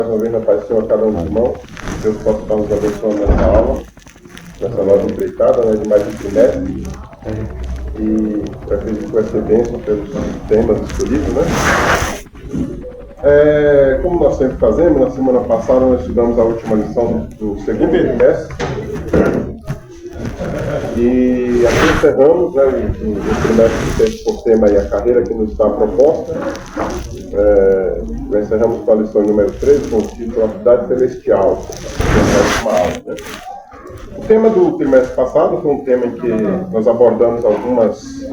Mais uma vez, na paz do Senhor, a cada um dos irmãos. Deus possa estar nos abençoando nessa aula, nessa nova empreitada, né, de mais um trimestre. E eu acredito que vai ser bênção pelos temas escolhidos, né? Como nós sempre fazemos, na semana passada nós estudamos a última lição do segundo trimestre. E aqui encerramos, né, o trimestre que tem por tema aí a carreira que nos está proposta. Nós encerramos com a lição número 3, com o título A Cidade Celestial. Né? O tema do trimestre passado foi um tema em que nós abordamos algumas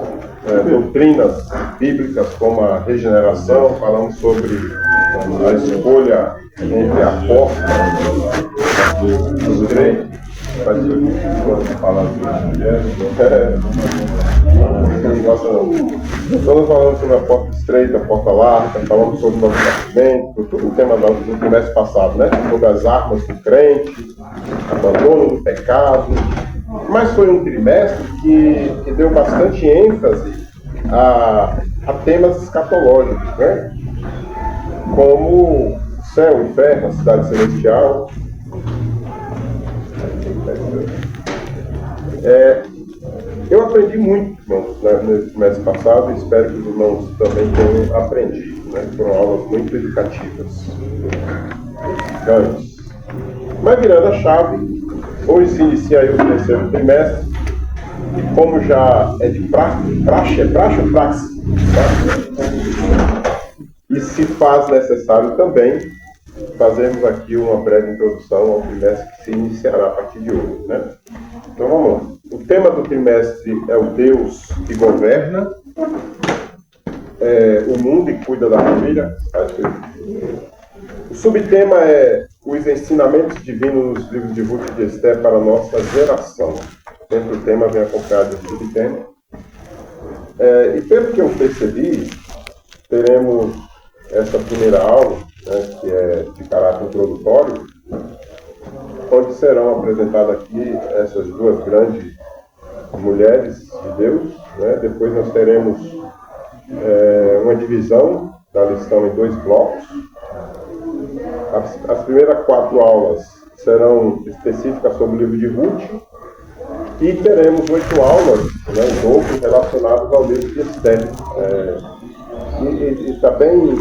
doutrinas bíblicas, como a regeneração, falamos sobre a escolha entre a porta dos crentes. Nós falamos sobre a porta estreita, a porta larga, falamos sobre o novo nascimento, tudo o tema do trimestre passado, né? Sobre as armas do crente, abandono do pecado. Mas foi um trimestre que deu bastante ênfase a temas escatológicos, né? Como o céu, o inferno, a cidade celestial. Eu aprendi muito, irmãos, nesse trimestre passado, e espero que os irmãos também tenham aprendido, né? Foram aulas muito educativas. Mas virando a chave, hoje se inicia aí o terceiro trimestre, e como já é de praxe ou praxe? E se faz necessário também fazermos aqui uma breve introdução ao trimestre que se iniciará a partir de hoje, né? Então vamos lá. O tema do trimestre é o Deus que governa o mundo e cuida da família. O subtema é os ensinamentos divinos nos livros de Ruth e de Esther para a nossa geração. Sempre o tema vem acompanhado do subtema. E pelo que eu percebi, teremos essa primeira aula, né, que é de caráter introdutório, onde serão apresentadas aqui essas duas grandes mulheres de Deus, né? Depois nós teremos uma divisão da lição em 2 blocos. As primeiras 4 aulas serão específicas sobre o livro de Ruth, e teremos 8 aulas, né, em dobro, relacionadas ao livro de Esther. E está bem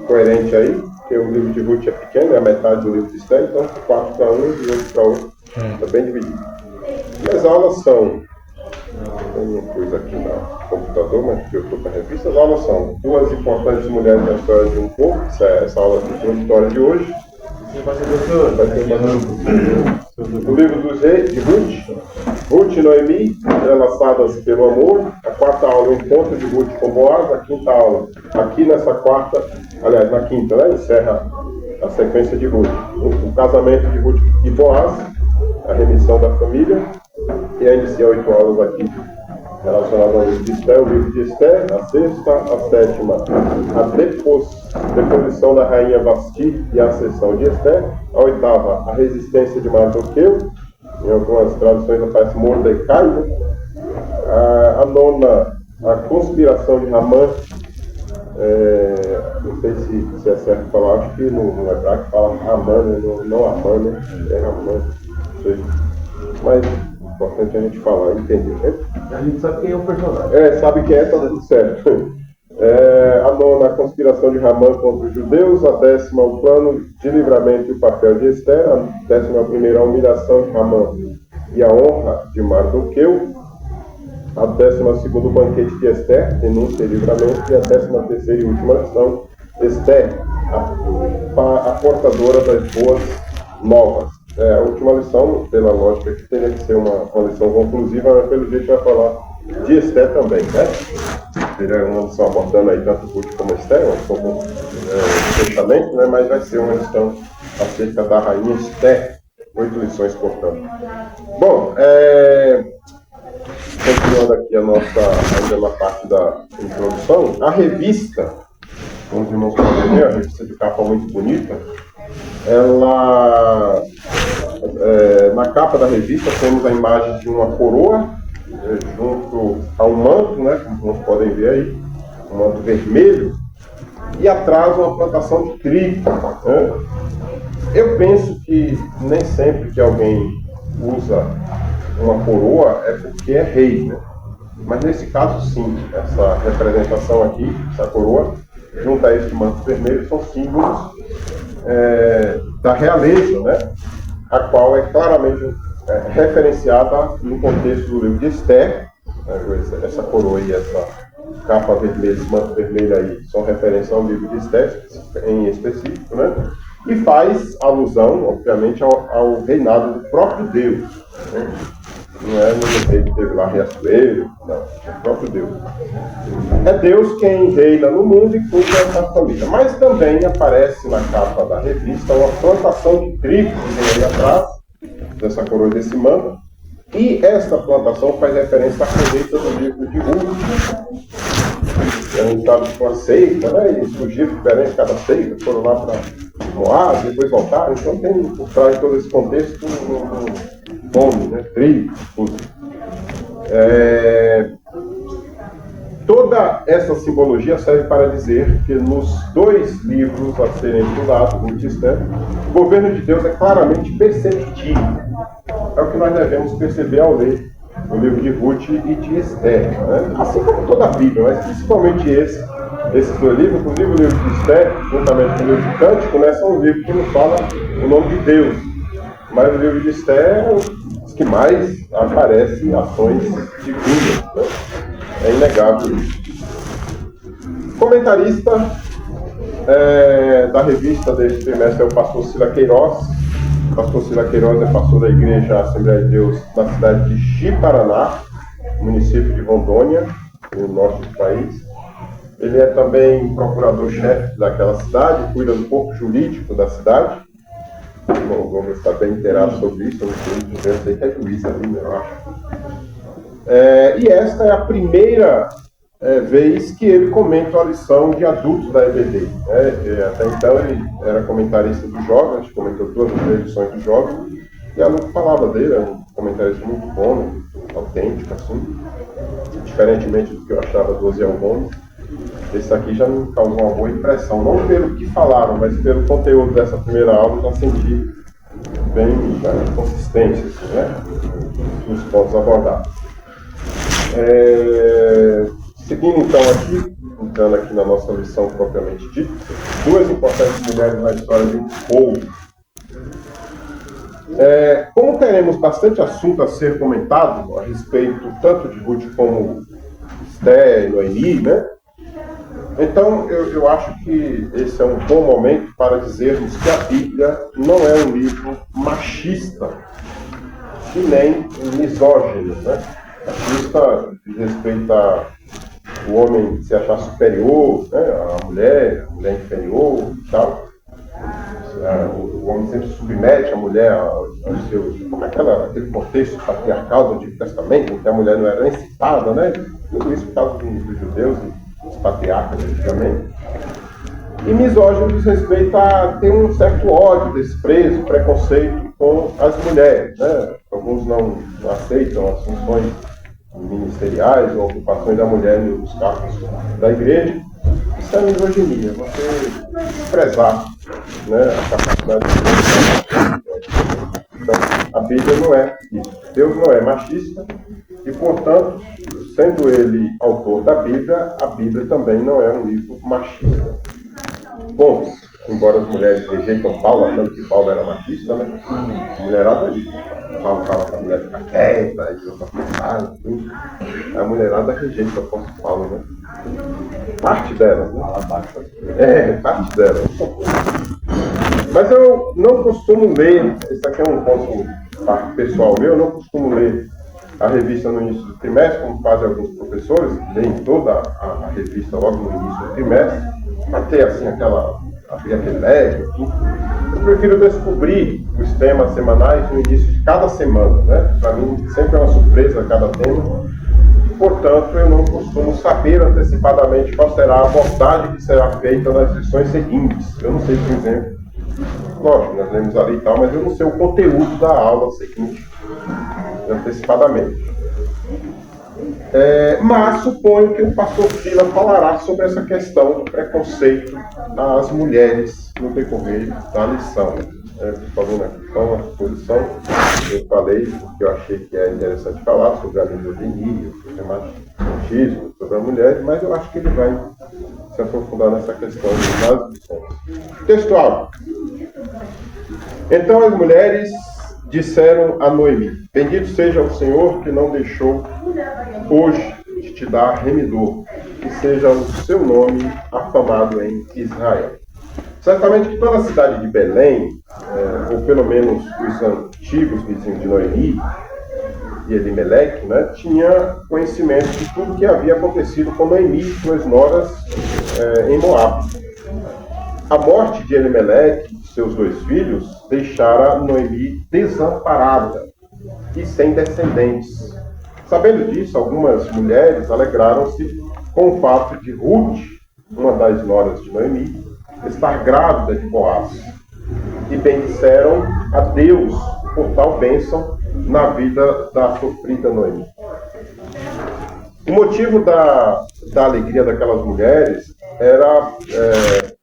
coerente aí, porque o livro de Ruth é pequeno, é a metade do livro de Esther, então 4 para um e 8 para outro. Está bem dividido. E as aulas são, tem uma coisa aqui no computador, mas que eu estou para a revista, as aulas são 2 importantes mulheres da história de um povo, essa aula introdutória de hoje. Vai ter o livro dos reis, de Ruth e Noemi, entrelaçadas pelo amor. A 4ª aula, o encontro de Ruth com Boaz. A 5ª aula, aqui nessa 4ª, aliás, na 5ª, né, encerra a sequência de Ruth. O casamento de Ruth e Boaz, a remissão da família, e aí inicia 8 aulas aqui relacionadas ao livro de Esther, o livro de Esther, a 6ª, a 7ª, a deposição da rainha Vasti e a ascensão de Esther, a 8ª, a resistência de Mardoqueu, em algumas traduções aparece Mordecai, né? A 9ª, a conspiração de Ramã, não sei se é certo falar, acho que no hebraico fala Ramã, né? Não Amã, né? É Ramã, não sei. Mas é importante a gente falar e entender, né? A gente sabe quem é o personagem. Sabe quem é, tá tudo certo. A 9ª, a conspiração de Ramã contra os judeus. A 10ª, o plano de livramento e o papel de Esther. A 11ª, a humilhação de Ramã e a honra de Mardoqueu. A 12ª, o banquete de Esther, denúncia e livramento. E a 13ª e última lição, Esther, a portadora das boas novas. A última lição, pela lógica que teria que ser uma lição conclusiva, mas pelo jeito vai falar de Esther também, né? Seria uma lição abordando aí tanto Ruth como Esther, uma lição com fechamento, né? Mas vai ser uma lição acerca da rainha Esther, 8 lições, portanto. Bom, continuando aqui a nossa, ainda na parte da introdução, a revista, como os irmãos podem ver, a revista de capa muito bonita, ela, na capa da revista temos a imagem de uma coroa junto a um manto, né, como vocês podem ver aí, um manto vermelho, e atrás uma plantação de trigo. Né? Eu penso que nem sempre que alguém usa uma coroa é porque é rei, né? Mas nesse caso sim, essa representação aqui, essa coroa, junto a esse manto vermelho, são símbolos da realeza, né? A qual é claramente referenciada no contexto do livro de Esther. Essa coroa e essa capa vermelha, esse manto vermelho aí, são referência ao livro de Esther em específico, né? E faz alusão, obviamente, ao reinado do próprio Deus, né? Não é no rei que teve lá Riachuelo, não, é o próprio Deus. É Deus quem reina no mundo e cuida essa família. Mas também aparece na capa da revista uma plantação de trigo que vem aí atrás dessa coroa desse manto. E esta plantação faz referência à colheita do livro de Ruth. A gente sabe que uma seita, né? E surgiram diferentes cada seita, foram lá para Moab, depois voltaram. Então tem por trás de todo esse contexto fome, né? Trigo, enfim. Toda essa simbologia serve para dizer que nos dois livros a serem estudados, no Esther, o governo de Deus é claramente perceptível. É o que nós devemos perceber ao ler o livro de Ruth e de Esther, né? Assim como toda a Bíblia, mas principalmente esses dois livros. Inclusive o livro de Esther, juntamente com o livro de Cântico, né, são os livros que nos falam o nome de Deus. Mas o livro de Esther é os que mais aparecem ações divinas, né? É inegável isso. Comentarista da revista deste trimestre é o pastor Sila Queiroz. O pastor Sila Queiroz é pastor da Igreja Assembleia de Deus na cidade de Ji-Paraná, município de Rondônia, no norte do país. Ele é também procurador-chefe daquela cidade, cuida do corpo jurídico da cidade. Bom, vamos estar bem inteirados sobre isso, eu sei que é juiz ali, eu acho. E esta é a primeira vez que ele comenta a lição de adultos da EBD. Né? Até então ele era comentarista do Jovem, a gente comentou todas as edições do Jovem, e a Lu falava dele, é um comentarista muito bom, muito autêntico, assim, diferentemente do que eu achava do Osiel Gomes. Esse aqui já me causou uma boa impressão, não pelo que falaram, mas pelo conteúdo dessa primeira aula, já senti bem consistência, assim, né? Nos pontos abordados. Seguindo então aqui, entrando aqui na nossa lição propriamente dita, duas importantes mulheres na história de um povo. Como teremos bastante assunto a ser comentado a respeito tanto de Ruth como Esther e Noemi, né? Então eu acho que esse é um bom momento para dizermos que a Bíblia não é um livro machista e nem misógino, né? Machista diz respeito a o homem se achar superior, né, a mulher inferior e tal. O homem sempre submete a mulher ao seu... Como é aquele contexto patriarcal do Antigo Testamento, em que a mulher não era nem citada, né? Tudo isso por causa dos judeus e dos patriarcas antigamente. E misógino diz respeito a ter um certo ódio, desprezo, preconceito com as mulheres, né? Alguns não aceitam as funções ministeriais ou ocupações da mulher nos cargos da igreja. Isso é misoginia, você desprezar, né, a capacidade de... Então, a Bíblia não é isso. Deus não é machista e, portanto, sendo ele autor da Bíblia, a Bíblia também não é um livro machista. Bom, embora as mulheres rejeitam Paulo, achando que Paulo era machista, né? A mulherada ali. Paulo fala para a mulher ficar quieta, e outra pensar, enfim. A mulherada rejeita o apóstolo Paulo, né? Parte dela, né? Parte dela. Mas eu não costumo ler, esse aqui é um ponto pessoal meu, eu não costumo ler a revista no início do trimestre, como fazem alguns professores, leem toda a revista logo no início do trimestre, para ter assim abrir aquele leque, enfim. Eu prefiro descobrir os temas semanais no início de cada semana, né? Para mim sempre é uma surpresa cada tema. Portanto, eu não costumo saber antecipadamente qual será a abordagem que será feita nas lições seguintes. Eu não sei, por exemplo, lógico, nós lemos ali e tal, mas eu não sei o conteúdo da aula seguinte antecipadamente. Mas suponho que o pastor Fila falará sobre essa questão do preconceito às mulheres no decorrer da lição. Falando aqui com a exposição, eu falei que eu achei que é interessante falar sobre a misoginia, sobre o machismo, sobre a mulher, mas eu acho que ele vai se aprofundar nessa questão das lições. Textual. Então as mulheres disseram a Noemi: bendito seja o Senhor que não deixou hoje de te dar remidor, que seja o seu nome afamado em Israel. Certamente que toda a cidade de Belém, ou pelo menos os antigos vizinhos de Noemi e Elimeleque, né, tinha conhecimento de tudo que havia acontecido com Noemi e suas noras em Moabe. A morte de Elimeleque e seus 2 filhos deixara Noemi desamparada e sem descendentes. Sabendo disso, algumas mulheres alegraram-se com o fato de Ruth, uma das noras de Noemi, estar grávida de Boaz, e bendisseram a Deus por tal bênção na vida da sofrida Noemi. O motivo da alegria daquelas mulheres era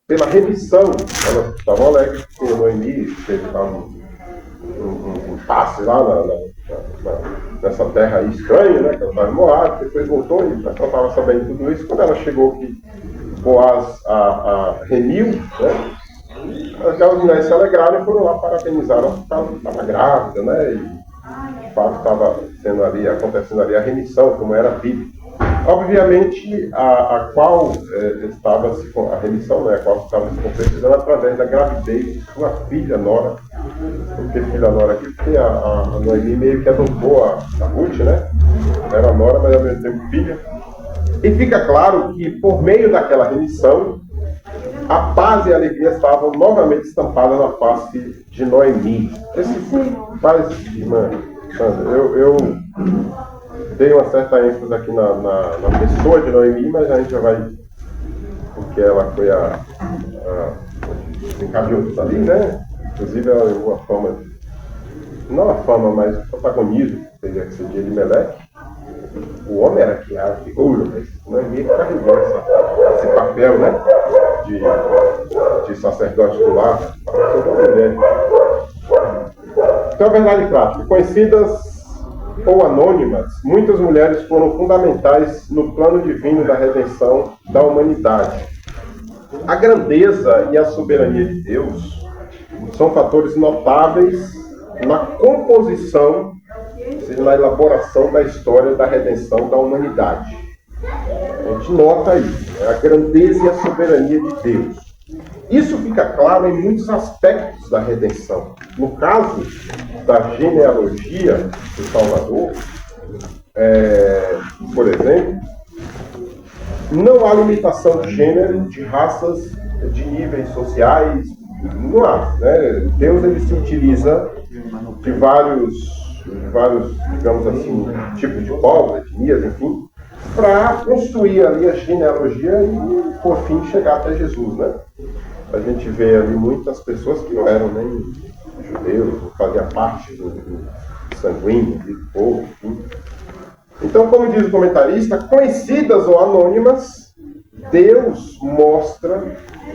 pela remissão. Elas estavam alegres porque Noemi teve um passe lá nessa terra aí estranha, né, que ela estava em Moab, depois voltou e ela estava sabendo tudo isso. Quando ela chegou que Boaz a remiu, né, aquelas mulheres se alegraram e foram lá parabenizar ela porque estava grávida, né, e de fato estava acontecendo ali a remissão, como era bíblico. Obviamente, a qual a remissão, né, a qual estava se concretizando através da gravidez de sua filha Nora. Por que filha Nora aqui? Porque a Noemi meio que adotou a Ruth, né? Era Nora, mas ao mesmo tempo filha. E fica claro que, por meio daquela remissão, a paz e a alegria estavam novamente estampadas na face de Noemi. Paz, irmã Sandra, eu dei uma certa ênfase aqui na pessoa de Noemi, mas a gente já vai, porque ela foi encadeou tudo ali, né? Inclusive ela levou a fama, não a fama, mas o protagonismo, teria que ser de Elimeleque. O homem era que era figura, mas Noemi carregou esse papel, né? De sacerdote do lar, sobre a mulher. Então, a verdade prática, conhecidas ou anônimas, muitas mulheres foram fundamentais no plano divino da redenção da humanidade. A grandeza e a soberania de Deus são fatores notáveis na composição, ou seja, na elaboração da história da redenção da humanidade. A gente nota isso, a grandeza e a soberania de Deus. Isso fica claro em muitos aspectos da redenção. No caso da genealogia do Salvador, por exemplo, não há limitação de gênero, de raças, de níveis sociais, não há. Né? Deus ele se utiliza de vários, digamos assim, tipos de povos, etnias, enfim, para construir ali a genealogia e, por fim, chegar até Jesus, né? A gente vê ali muitas pessoas que não eram nem judeus, não faziam parte do sanguíneo, do povo, enfim. Então, como diz o comentarista, conhecidas ou anônimas, Deus mostra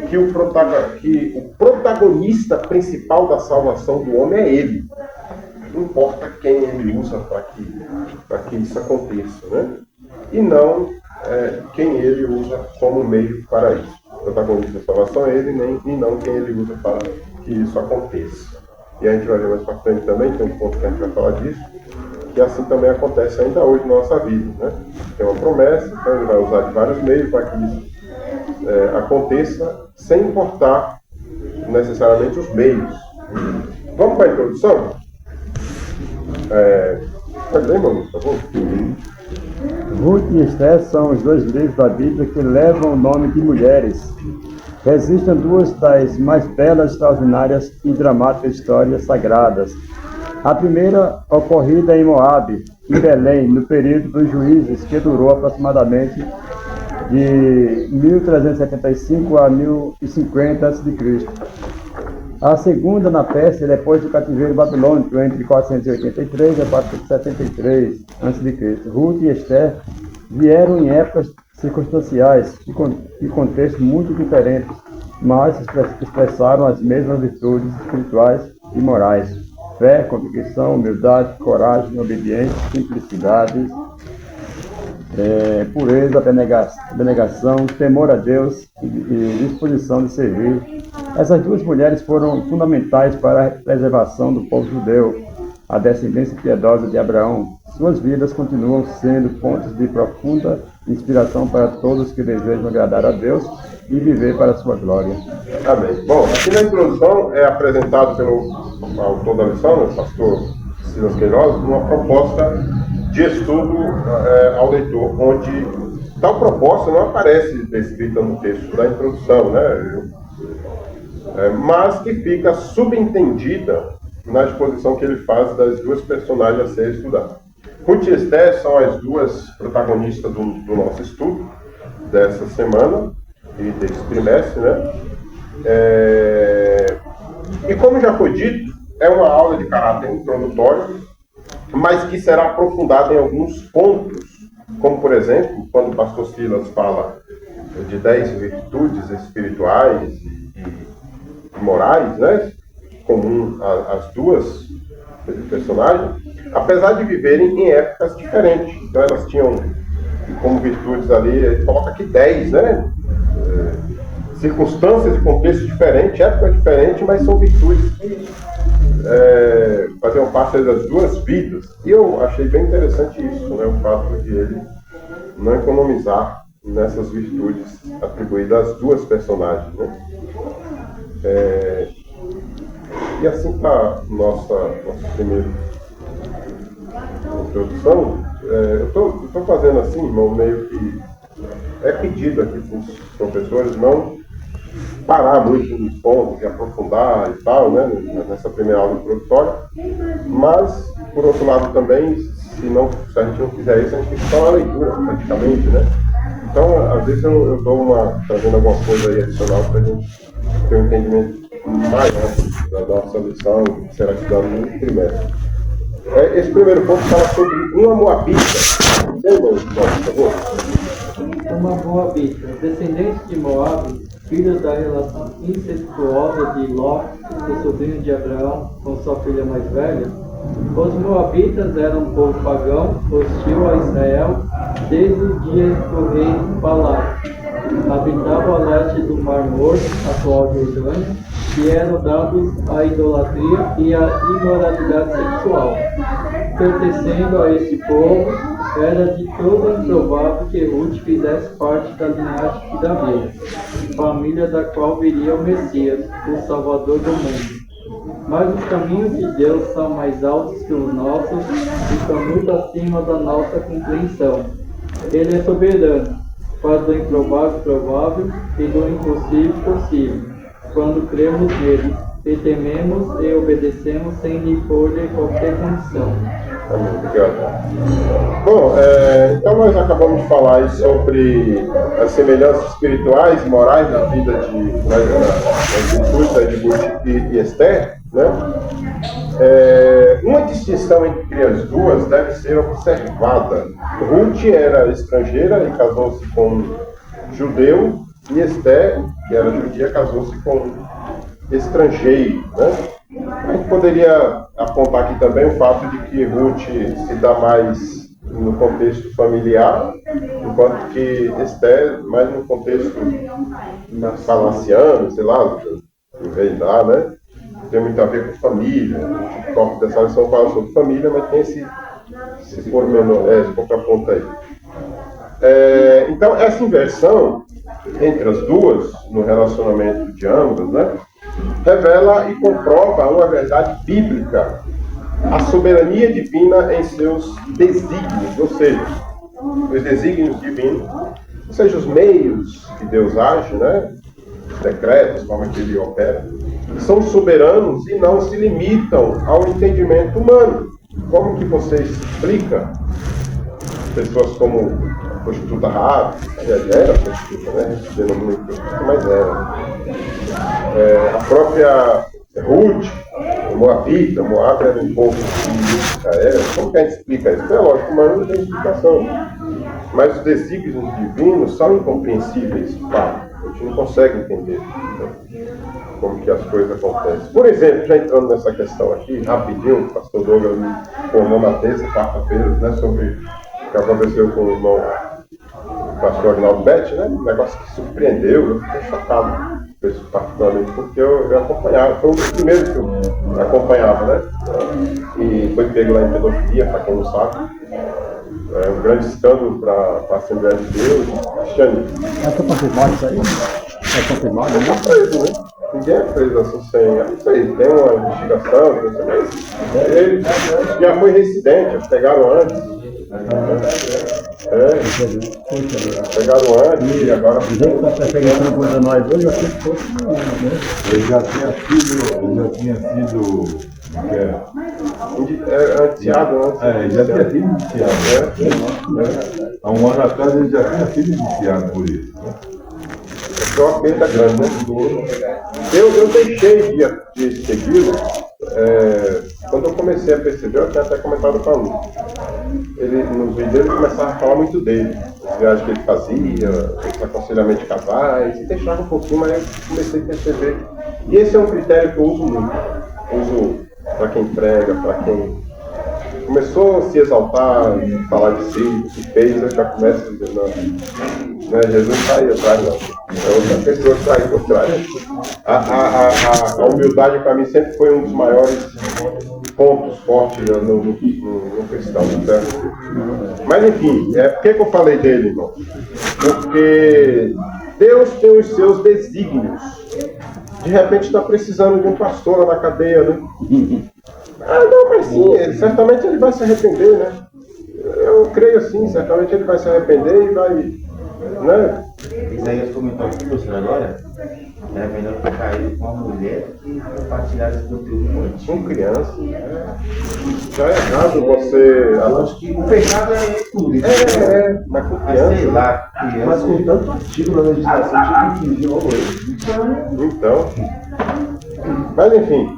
que o protagonista principal da salvação do homem é Ele. Não importa quem Ele usa para que isso aconteça, né? E não quem Ele usa como meio para isso. O protagonista da salvação é Ele, e não quem Ele usa para que isso aconteça. E a gente vai ver mais para frente também, tem um ponto que a gente vai falar disso, que assim também acontece ainda hoje na nossa vida, né? Tem uma promessa, então Ele vai usar de vários meios para que isso aconteça, sem importar necessariamente os meios. Vamos para a introdução? Pode ler, Manu, por favor? Ruth e Esther são os 2 livros da Bíblia que levam o nome de mulheres. Registram 2 das mais belas, extraordinárias e dramáticas histórias sagradas. A primeira, ocorrida em Moabe, em Belém, no período dos juízes, que durou aproximadamente de 1375 a 1050 a.C. A segunda, na Pérsia, depois do cativeiro babilônico, entre 483 e 473 a.C. Ruth e Esther Vieram em épocas circunstanciais e contextos muito diferentes, mas expressaram as mesmas virtudes espirituais e morais: fé, convicção, humildade, coragem, obediência, simplicidade, pureza, abnegação, temor a Deus e disposição de servir. Essas duas mulheres foram fundamentais para a preservação do povo judeu, a descendência piedosa de Abraão. Suas vidas continuam sendo fontes de profunda inspiração para todos que desejam agradar a Deus e viver para a sua glória. Amém. Bom, aqui na introdução é apresentado pelo autor da lição, o pastor Silas Queiroz, uma proposta de estudo ao leitor, onde tal proposta não aparece descrita no texto da introdução, né? Mas que fica subentendida na exposição que ele faz das duas personagens a serem estudadas. Ruth e Esther são as duas protagonistas do nosso estudo dessa semana e desse trimestre, né? E como já foi dito, é uma aula de caráter introdutório, mas que será aprofundada em alguns pontos, como por exemplo, quando o pastor Silas fala de 10 virtudes espirituais e morais, né? Comum às duas personagens, apesar de viverem em épocas diferentes. Então elas tinham como virtudes ali, ele coloca aqui 10, né? Circunstâncias e contextos diferentes, época diferente, mas são virtudes que faziam parte das duas vidas. E eu achei bem interessante isso, né? O fato de ele não economizar nessas virtudes atribuídas às duas personagens, né? E assim para nossa primeira introdução, eu estou fazendo assim, irmão, meio que é pedido aqui para os professores não parar muito nos pontos e aprofundar e tal, né, nessa primeira aula introdutória, mas, por outro lado também, se a gente não fizer isso, a gente tem que só na leitura, praticamente, né? Então, às vezes eu dou trazendo alguma coisa aí adicional para a gente ter um entendimento maior da nossa lição, que será estudada no trimestre. Esse primeiro ponto fala sobre uma moabita. Por favor. Uma moabita, descendente de Moabe, filho da relação incestuosa de Ló, o sobrinho de Abraão, com sua filha mais velha. Os moabitas eram um povo pagão, hostil a Israel, desde o dia do rei Balac. Habitavam a leste do Mar Morto, atual Jordânia, e eram dados à idolatria e à imoralidade sexual. Pertencendo a este povo, era de todo improvável que Ruth fizesse parte da linhagem de Davi, família da qual viria o Messias, o Salvador do mundo. Mas os caminhos de Deus são mais altos que os nossos e estão muito acima da nossa compreensão. Ele é soberano, faz do improvável provável e do impossível possível, quando cremos nele e tememos e obedecemos sem lhe impor qualquer condição. Obrigado. Bom, então nós acabamos de falar aí sobre as semelhanças espirituais e morais da vida das virtudes de Ruth e Esther, né? Uma distinção entre as duas deve ser observada. Ruth era estrangeira e casou-se com um judeu, e Esther, que era judia, casou-se com um estrangeiro, né? A gente poderia apontar aqui também o fato de que Ruth se dá mais no contexto familiar, enquanto que Esther mais no contexto palaciano, sei lá, reinar, né? Tem muito a ver com família. O tópico dessa lição fala sobre família, mas tem esse pormenor, esse contraponto aí. Então, essa inversão entre as duas, no relacionamento de ambas, né, revela e comprova uma verdade bíblica, a soberania divina em seus desígnios, ou seja, os desígnios divinos, ou seja, os meios que Deus age, né, os decretos, como que ele opera, são soberanos e não se limitam ao entendimento humano. Como que você explica pessoas como a prostituta Raab, era prostituta, né? A gente denomina prostituta, mas era. A própria Ruth, Moabita, Moab era um povo de Israel. Como que a gente explica isso? É lógico, mas não tem explicação. Mas os desígnios divinos são incompreensíveis, claro. A gente não consegue entender, né, como que as coisas acontecem. Por exemplo, já entrando nessa questão aqui, rapidinho, o pastor Douglas me formou na terça, quarta-feira, né, sobre o que aconteceu com o irmão o pastor Agnaldo Betti, né, um negócio que surpreendeu, eu fiquei chocado, particularmente, porque eu acompanhava, foi um dos primeiros que eu acompanhava, né, e foi pego lá em pedofilia, para quem não sabe. É um grande escândalo para a Assembleia de Deus, cristianismo. É confirmado isso aí? É confirmado? Ninguém é preso, né? Ninguém é preso assim sem. Eu não sei, tem uma investigação, não sei, mas ele já foi reincidente, pegaram antes. Pegaram antes e agora. O jeito que está pegando contra nós hoje, eu achei que fosse. Ele já tinha sido. Anteado antes. Ele já tinha sido indiciado. Há um ano atrás ele já tinha sido indiciado por isso. É uma perda grande, né? Eu deixei de segui-lo quando eu comecei a perceber, eu tinha até comentado com a Lu. Nos vídeos ele começava a falar muito dele, as viagens que ele fazia, esse aconselhamento de casais, e deixava um pouquinho, mas eu comecei a perceber. E esse é um critério que eu uso muito. Uso para quem prega, para quem começou a se exaltar, falar de si, o que fez, eu já começo a dizer, não é Jesus está aí atrás, não. É outra pessoa que está aí por trás. A humildade para mim sempre foi um dos maiores pontos fortes no cristão, certo? Mas enfim, por que eu falei dele, irmão? Porque Deus tem os seus desígnios. De repente está precisando de um pastor lá na cadeia, né? Não, mas sim, certamente ele vai se arrepender, né? Eu creio assim, certamente ele vai se arrepender e vai, né? Isaías comentou aqui, professor, agora, era melhor ficar ele com uma mulher que compartilhar esse conteúdo infantil. Com criança, já é errado você... Eu acho que o pecado é tudo. Mas com Mas criança... sei lá, criança... Mas com tanto artigo na legislação, tinha que infringir logo ele. Então... Mas enfim,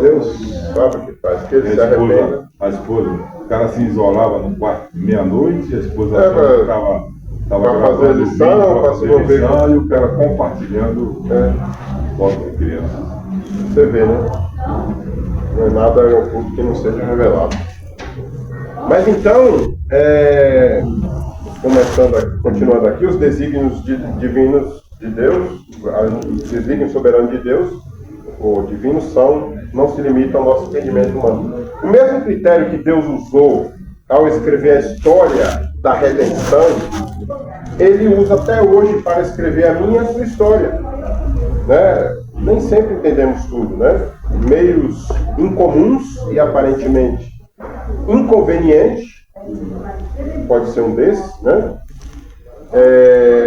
Deus sabe o que faz, que ele se arrependa. A esposa, o cara se isolava no quarto meia-noite, a esposa estava para fazer lição, para se envolver e o cara compartilhando foto de crianças. Você vê, né? Não é nada oculto que não seja revelado. Mas então, continuando aqui, os desígnios divinos de Deus, os desígnios soberanos de Deus, ou divinos, não se limitam ao nosso entendimento humano. O mesmo critério que Deus usou ao escrever a história da redenção, ele usa até hoje para escrever a minha e a sua história. Né? Nem sempre entendemos tudo, né? Meios incomuns e aparentemente inconvenientes, pode ser um desses, né?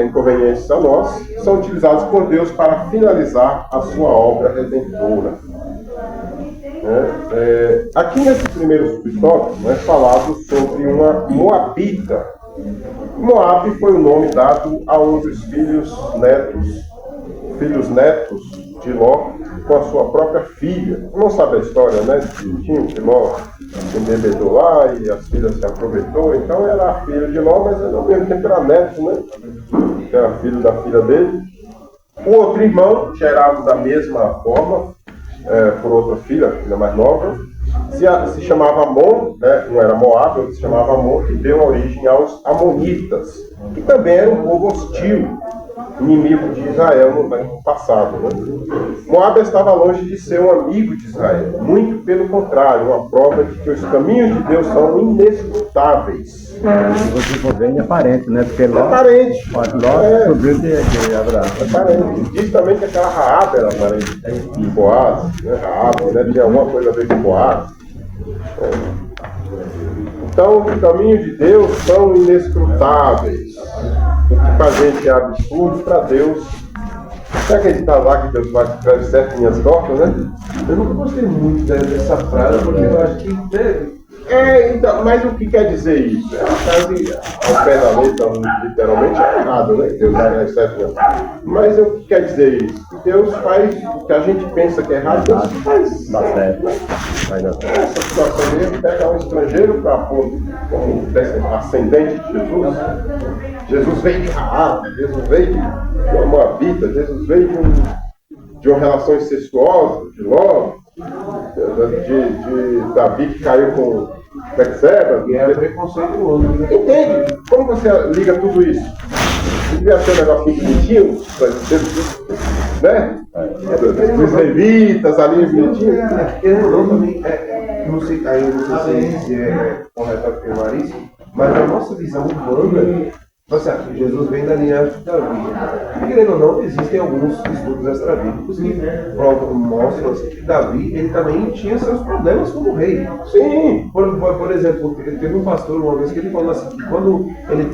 Inconvenientes a nós, são utilizados por Deus para finalizar a sua obra redentora. Aqui nesse primeiro subtópico é falado sobre uma Moabita. Moabe foi o nome dado a um dos filhos netos de Ló, com a sua própria filha. Não sabe a história, né? Que Ló se embebedou lá e as filhas se aproveitou. Então era a filha de Ló, mas ao mesmo tempo era neto, né? Que era filho da filha dele. O outro irmão, gerado da mesma forma, por outra filha, a filha mais nova, se chamava Amon, né? Não era Moab, se chamava Amon, que deu origem aos Amonitas, que também era um povo hostil, inimigo de Israel no passado. Né? Moab estava longe de ser um amigo de Israel, muito pelo contrário, uma prova de que os caminhos de Deus são inescrutáveis. Você for ver, é parente, né? Porque Ló, parente. Ló subiu de Abraão. É parente. Diz também que aquela Raabe era parente de Boaz, né? Raabe, né? Tinha alguma coisa a ver com Boaz. Então, os caminhos de Deus são inescrutáveis. O que pra gente é absurdo, para Deus. Você acredita lá que Deus vai escrever certo linhas tortas, né? Eu nunca gostei muito dessa frase, porque eu acho que teve. Então, mas o que quer dizer isso? É uma frase ao pé da letra, literalmente, é errado, né? Deus é certo. Mas o que quer dizer isso? Que Deus faz o que a gente pensa que é errado, Deus faz. Dá certo. Aí nessa situação dele, pega um estrangeiro para pôr como ascendente de Jesus. Jesus veio de Raab, Jesus veio de uma Moabita, Jesus veio de uma relação incestuosa, de Ló, de Davi que caiu com Betseba. E era preconceituoso. Entende? Como você liga tudo isso? Você devia ser um negocinho bonitinho, né? Os levitas ali bonitinho. Eu não também, não sei, aí eu não sei se é correto afirmar isso, mas a nossa visão humana, você acha que Jesus vem da linhagem de Davi. E querendo ou não, existem alguns estudos extra-bíblicos que mostram assim, que Davi ele também tinha seus problemas como rei. Sim. Por exemplo, teve um pastor uma vez que ele falou assim, que quando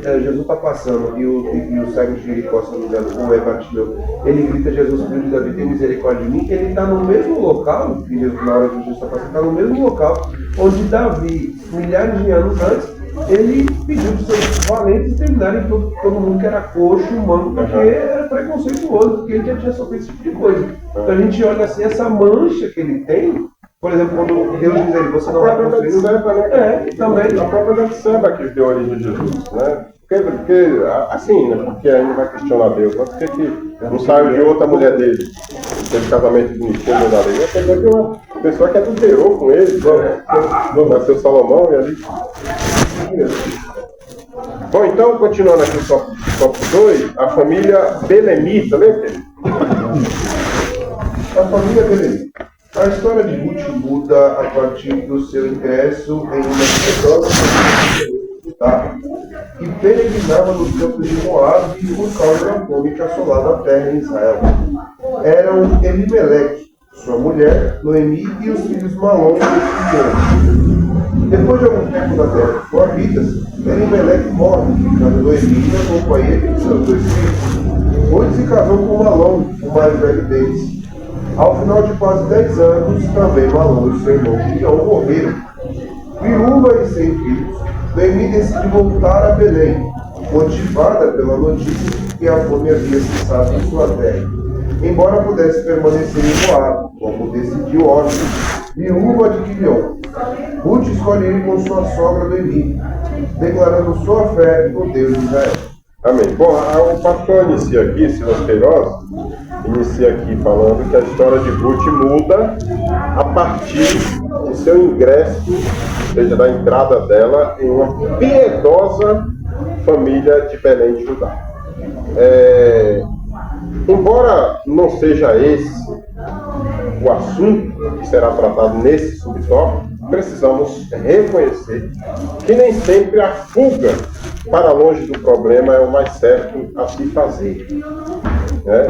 Jesus está passando e o cego de Jericó, se não me engano, o Bartimeu, ele grita: Jesus, filho de Davi, tem misericórdia de mim. Ele está no mesmo local, na hora que Jesus está passando, está no mesmo local onde Davi, milhares de anos antes, ele pediu para os valentes terminarem todo mundo que era coxo, humano, porque era preconceituoso, porque ele já tinha sofrido esse tipo de coisa. Então a gente olha assim, essa mancha que ele tem, por exemplo, quando Deus diz a ele, você não vai construir... Também. A própria Betseba que deu origem de Jesus, né? Porque, assim, né? Porque ainda vai questionar Deus, mas por que não saiu de outra mulher dele? Teve casamento bonitinho da lei. Quer dizer que uma pessoa que adulterou com ele, né? Nasceu Salomão e ali... Bom, então, continuando aqui o tópico 2, a família Belemita, lembra? A família Belemita. A história de Ruth muda a partir do seu ingresso em uma piedosa família que peregrinava nos campos de Moab por causa da fome que assolava a terra em Israel. Eram Elimeleque, sua mulher, Noemi e os filhos Malom e Simeão. Depois de algum tempo na terra de Moabitas, Elimeleque morre, ficando Noemi na companhia de seus 2 filhos. Ruth se casou com Malom, o mais velho deles. Ao final de quase 10 anos, também Malom e seu irmão Simeão morreram. Viúva e sem filhos, Noemi decidiu voltar a Belém, motivada pela notícia de que a fome havia cessado em sua terra. Embora pudesse permanecer em Moab, como decidiu Orfa, viúva de Quileon. Ruth escolhe ir com sua sogra Noemi, declarando sua fé no Deus de Israel. Amém. Bom, o pastor inicia aqui, Silas Queiroz, inicia aqui falando que a história de Ruth muda a partir de seu ingresso, ou seja, da entrada dela em uma piedosa família de Belém de Judá. Embora não seja esse o assunto que será tratado nesse subtópico, precisamos reconhecer que nem sempre a fuga para longe do problema é o mais certo a se fazer. Né?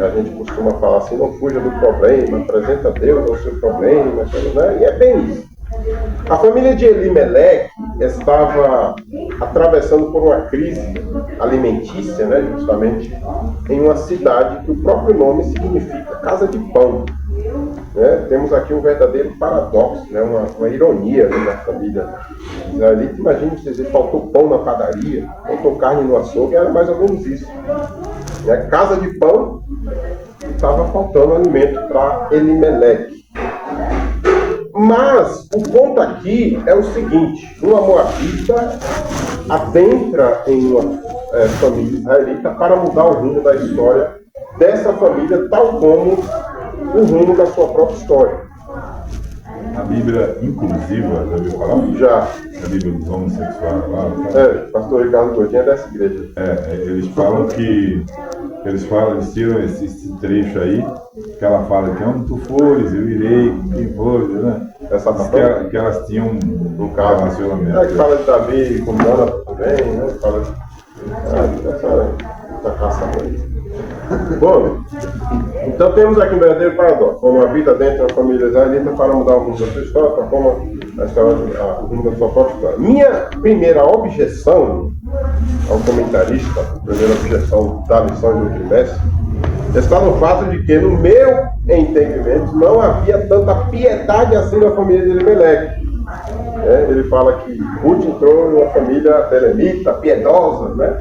A gente costuma falar assim: não fuja do problema, apresenta a Deus o seu problema, né? E é bem isso. A família de Elimeleque estava atravessando por uma crise alimentícia, né, justamente em uma cidade que o próprio nome significa casa de pão. Né? Temos aqui um verdadeiro paradoxo, né? uma ironia, né, na família israelita. Imagina você dizer: faltou pão na padaria, faltou carne no açougue, era mais ou menos isso. Né? Casa de pão, estava faltando alimento para Elimeleque. Mas o ponto aqui é o seguinte: uma moabita adentra em uma família israelita para mudar o rumo da história dessa família, tal como o rumo da sua própria história. A Bíblia inclusiva, já ouviu falar? Já. A Bíblia dos homossexuais lá. Pastor Ricardo Godinho é dessa igreja. Eles falam que... Eles tiram esse trecho aí, que ela fala que onde tu fores, eu irei, com quem fores, né? Que elas tinham um relacionamento. Que fala de Davi com Dana também, né? Fala essa raça aí. Bom, então temos aqui um verdadeiro paradoxo. Uma vida dentro da família israelita para mudar o rumo da sua história, para como a história, o rumo da sua própria história. Minha primeira objeção ao comentarista, a primeira objeção da lição de um trimestre, está no fato de que, no meu entendimento, não havia tanta piedade assim na família de Elimeleque. Ele fala que Ruth entrou em uma família belemita, piedosa, né?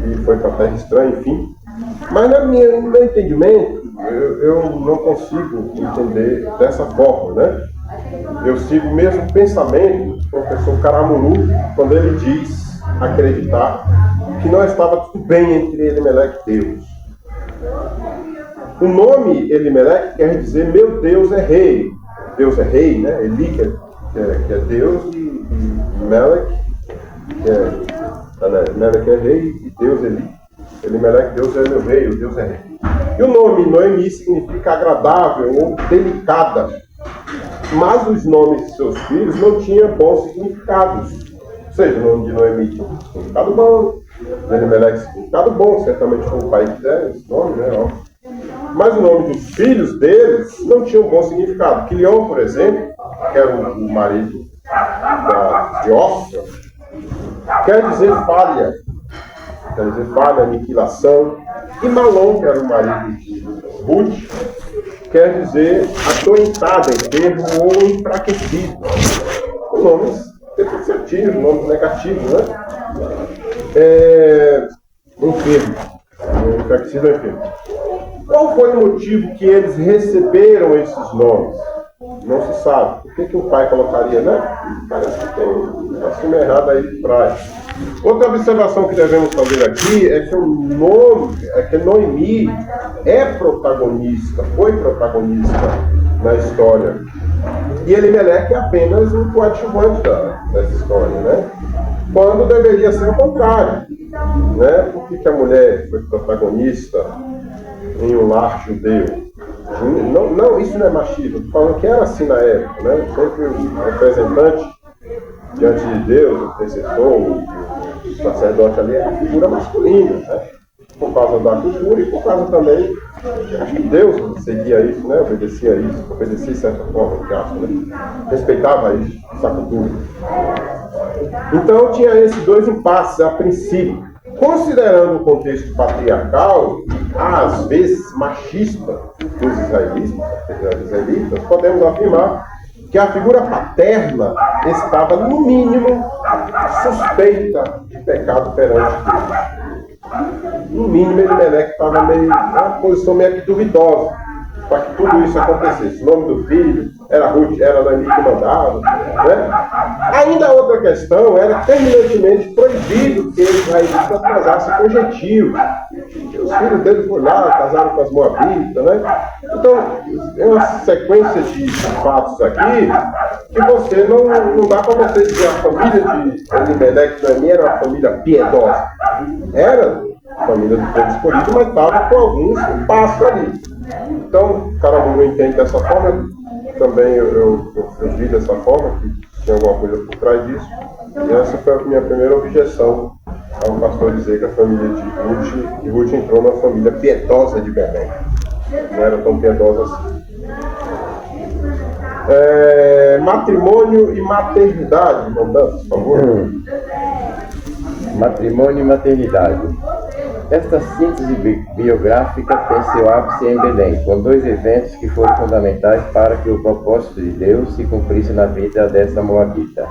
E foi para a terra estranha, enfim. Mas no meu entendimento, eu não consigo entender dessa forma, né? Eu sigo o mesmo pensamento do professor Caramuru, quando ele diz acreditar que não estava tudo bem entre Elimeleque e Deus. O nome Elimeleque quer dizer meu Deus é rei. Deus é rei, né? Eli, que é Deus, e Melech, Melech é rei, e Deus Eli. Elimeleque, Deus é meu rei, o Deus é rei. E o nome Noemi significa agradável ou delicada. Mas os nomes de seus filhos não tinham bons significados. Ou seja, o nome de Noemi tinha um significado bom, de Elimeleque significado bom, certamente como o pai quiser esse nome, né? Ó. Mas o nome dos filhos deles não tinha um bom significado. Quilion, por exemplo, que era o marido de Ofra, quer dizer falha, aniquilação. E Malom, que era o marido de Ruth, quer dizer atormentada, enfermo ou enfraquecido. Nomes depreciativos, nomes negativos, né? Enfermo, enfraquecido ou enfermo. Qual foi o motivo que eles receberam esses nomes? Não se sabe. Por que o pai colocaria, né? Parece que tem uma cima errada aí de trás. Outra observação que devemos fazer aqui é que Noemi foi protagonista na história. E Elimeleque é apenas um coadjuvante dessa história, né? Quando deveria ser o contrário, né? Por que a mulher foi protagonista em um lar judeu? Não, isso não é machismo, estou falando que era assim na época, né? Sempre o representante diante de Deus, o intercessor, o sacerdote ali é a figura masculina, né? Por causa da cultura e por causa também, acho que Deus seguia isso, né? Obedecia de certa forma, né? Respeitava isso, essa cultura. Então tinha esses dois impasses a princípio. Considerando o contexto patriarcal, às vezes machista dos israelitas, podemos afirmar que a figura paterna estava, no mínimo, suspeita de pecado perante Deus. No mínimo, Elimeleque estava numa posição meio que duvidosa para que tudo isso acontecesse. O nome do filho era Ruth, era Noemi que mandava, né? Ainda a outra questão era terminantemente proibido que os israelitas casassem com gentios. Os filhos dele foram lá, casaram com as moabitas, né? Então, é uma sequência de fatos aqui que você não dá para você dizer a família de Elimeleque e Noemi era uma família piedosa. Era a família do povo escolhido, mas estava com alguns passos ali. Então, o Caramuru entende dessa forma, também eu vi dessa forma, que tinha alguma coisa por trás disso. E essa foi a minha primeira objeção ao pastor dizer que a família de Ruth entrou na família piedosa de Belém. Não era tão piedosa assim. Matrimônio e maternidade, mandando, por favor. Matrimônio e maternidade. Esta síntese biográfica tem seu ápice em Belém, com dois eventos que foram fundamentais para que o propósito de Deus se cumprisse na vida dessa moabita.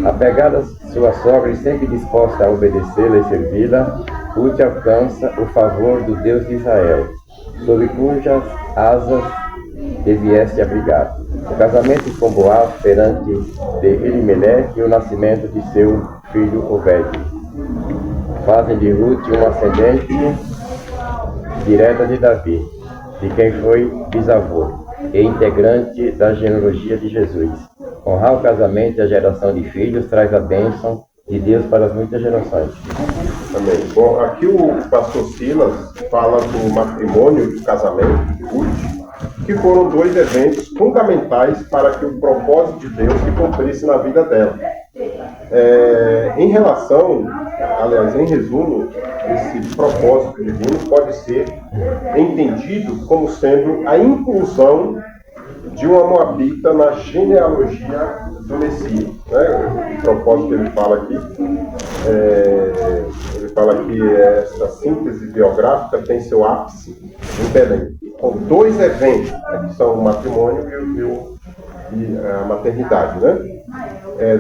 Apegada a sua sogra e sempre disposta a obedecê-la e servi-la, Ruth alcança o favor do Deus de Israel, sob cujas asas deviesse abrigar. O casamento com Boaz perante de Elimeleque e o nascimento de seu filho Obed fazem de Ruth um ascendente direta de Davi, de quem foi bisavô e integrante da genealogia de Jesus. Honrar o casamento e a geração de filhos traz a bênção de Deus para as muitas gerações. Amém. Bom, aqui o pastor Silas fala do matrimônio e do casamento de Ruth, que foram dois eventos fundamentais para que o propósito de Deus se cumprisse na vida dela. Em resumo, esse propósito divino pode ser entendido como sendo a inclusão de uma moabita na genealogia do Messias. Né? O propósito que ele fala aqui, essa síntese biográfica tem seu ápice em Belém, com dois eventos, né, que são o matrimônio e a maternidade, né?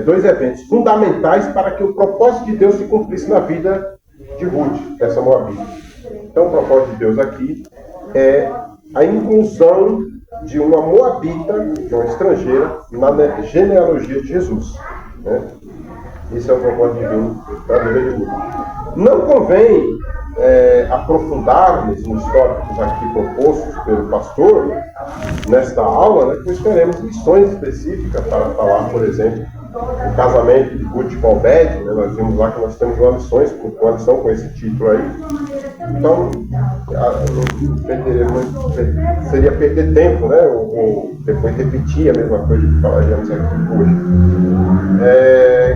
Dois eventos fundamentais para que o propósito de Deus se cumprisse na vida de Ruth, essa moabita. Então, o propósito de Deus aqui é a inclusão de uma moabita, de uma estrangeira, na genealogia de Jesus. Né? Isso é o propósito divino para a vida de Ruth. Não convém aprofundarmos nos tópicos aqui propostos pelo pastor nesta aula, né, pois teremos lições específicas para falar, por exemplo, o casamento de Ruth com Obed, né, nós vimos lá que nós temos uma lição com esse título aí. Então, seria perder tempo, né, ou depois repetir a mesma coisa que falaremos aqui hoje.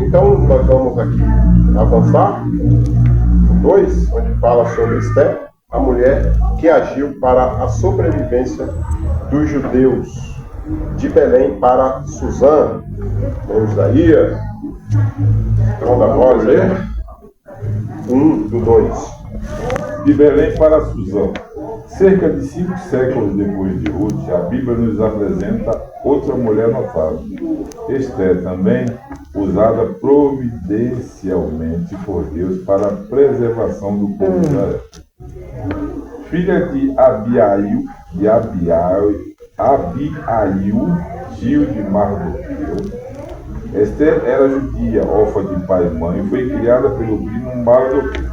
Então, nós vamos aqui avançar. 2, onde fala sobre Esther, a mulher que agiu para a sobrevivência dos judeus, de Belém para Suzã. Vamos Isaías, então da voz aí, 2. De Belém para Suzã. Cerca de 5 séculos depois de Ruth, a Bíblia nos apresenta outra mulher notável, Esther, também usada providencialmente por Deus para a preservação do povo de Israel. Filha de Abiail, tio de Mardoqueu, Esther era judia, órfã de pai e mãe, e foi criada pelo primo Mardoqueu.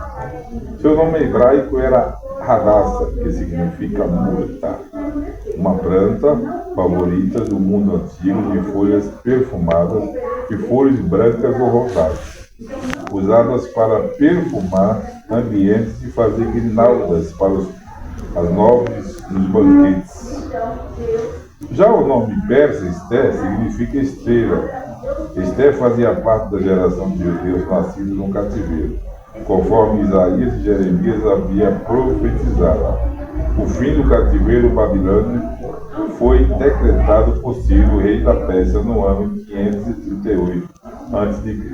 Seu nome hebraico era Hadassah, que significa murta, uma planta favorita do mundo antigo de folhas perfumadas e flores brancas ou rosadas, usadas para perfumar ambientes e fazer guirnaldas para as nobres nos banquetes. Já o nome persa Esther significa estrela. Esther fazia parte da geração de judeus nascidos no cativeiro, conforme Isaías e Jeremias havia profetizado. O fim do cativeiro babilônico foi decretado por Ciro, rei da Pérsia, no ano 538 a.C.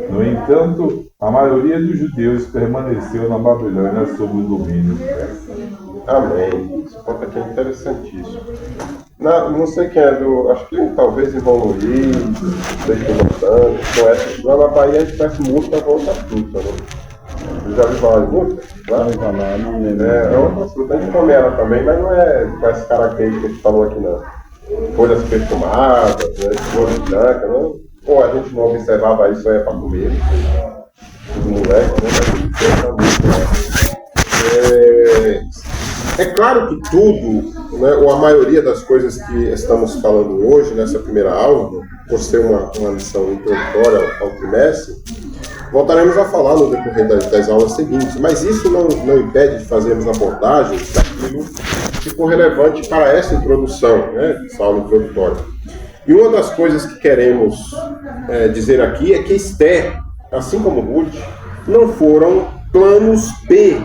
No entanto, a maioria dos judeus permaneceu na Babilônia sob o domínio persa. Amém. Esse ponto aqui é interessantíssimo. Não sei quem é acho que talvez Ivan Luiz, Seixo Montano, conhece. Lá na Bahia a gente conhece muito a volta fruta, né? Você já ouviu falar de fruta? É outra fruta, a gente come ela também, mas não é com essa característica que a gente falou aqui não. Folhas perfumadas, né? Flores brancas, não. Ou a gente não observava isso aí para comer. Tudo moleque, né? É claro que tudo, né, ou a maioria das coisas que estamos falando hoje, nessa primeira aula, por ser uma lição introdutória ao trimestre, voltaremos a falar no decorrer das aulas seguintes, mas isso não impede de fazermos abordagens daquilo que for relevante para essa introdução, né, essa aula introdutória. E uma das coisas que queremos dizer aqui é que Esther, assim como Ruth, não foram planos B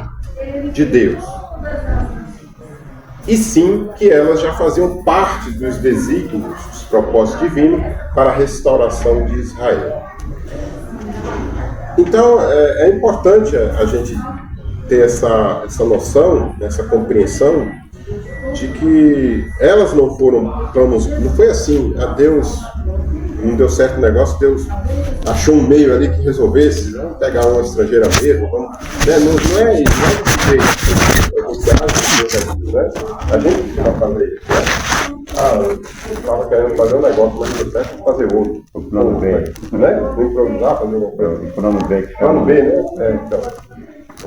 de Deus. E sim que elas já faziam parte dos desígnios, dos propósitos divinos para a restauração de Israel. Então, é importante a gente ter essa noção, essa compreensão de que elas não foram planos, não foi assim, a Deus não deu certo o negócio, Deus achou um meio ali que resolvesse, vamos pegar uma estrangeira mesmo, vamos, né? Não é isso, não é desse jeito. Né? A gente vai fazer isso, né? Eu estava querendo fazer um negócio, mas não deu certo, fazer outro. O plano B. Né? Não improvisar, fazer alguma coisa. O plano B. Plano B, né? Então.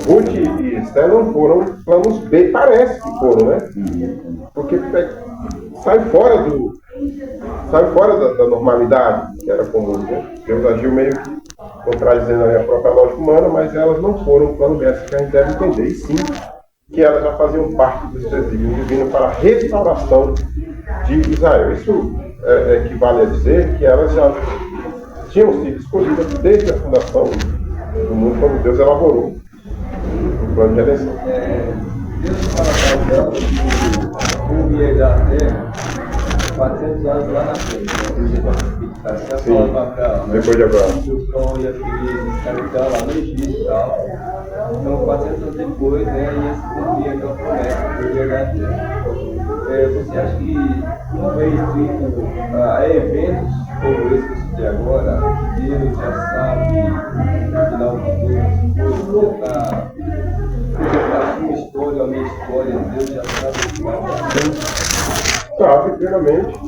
Ruth e Esther não foram planos B, parece que foram, né? Porque sai fora da normalidade que era comum, né? Deus agiu meio que contradizendo a própria lógica humana, mas elas não foram plano B, que a gente deve entender, e sim que elas já faziam parte dos desígnios divinos para a restauração de Israel. Isso equivale a dizer que elas já tinham sido escolhidas desde a fundação do mundo, quando Deus elaborou o plano de redenção. Deus fala para o povo ia da terra 400 anos lá na frente. Depois de Abraão. O som ia querer escravidar lá no Egito e tal. Então, 400 anos depois, né, ia se cumprir aquela promessa do dia da terra. Você acha que não foi restrito a eventos como esse que eu citei agora? Deus já sabe no final de tudo, tentar a sua história escolha, a minha escolha, Deus já sabe o que vai dar. Sabe, plenamente.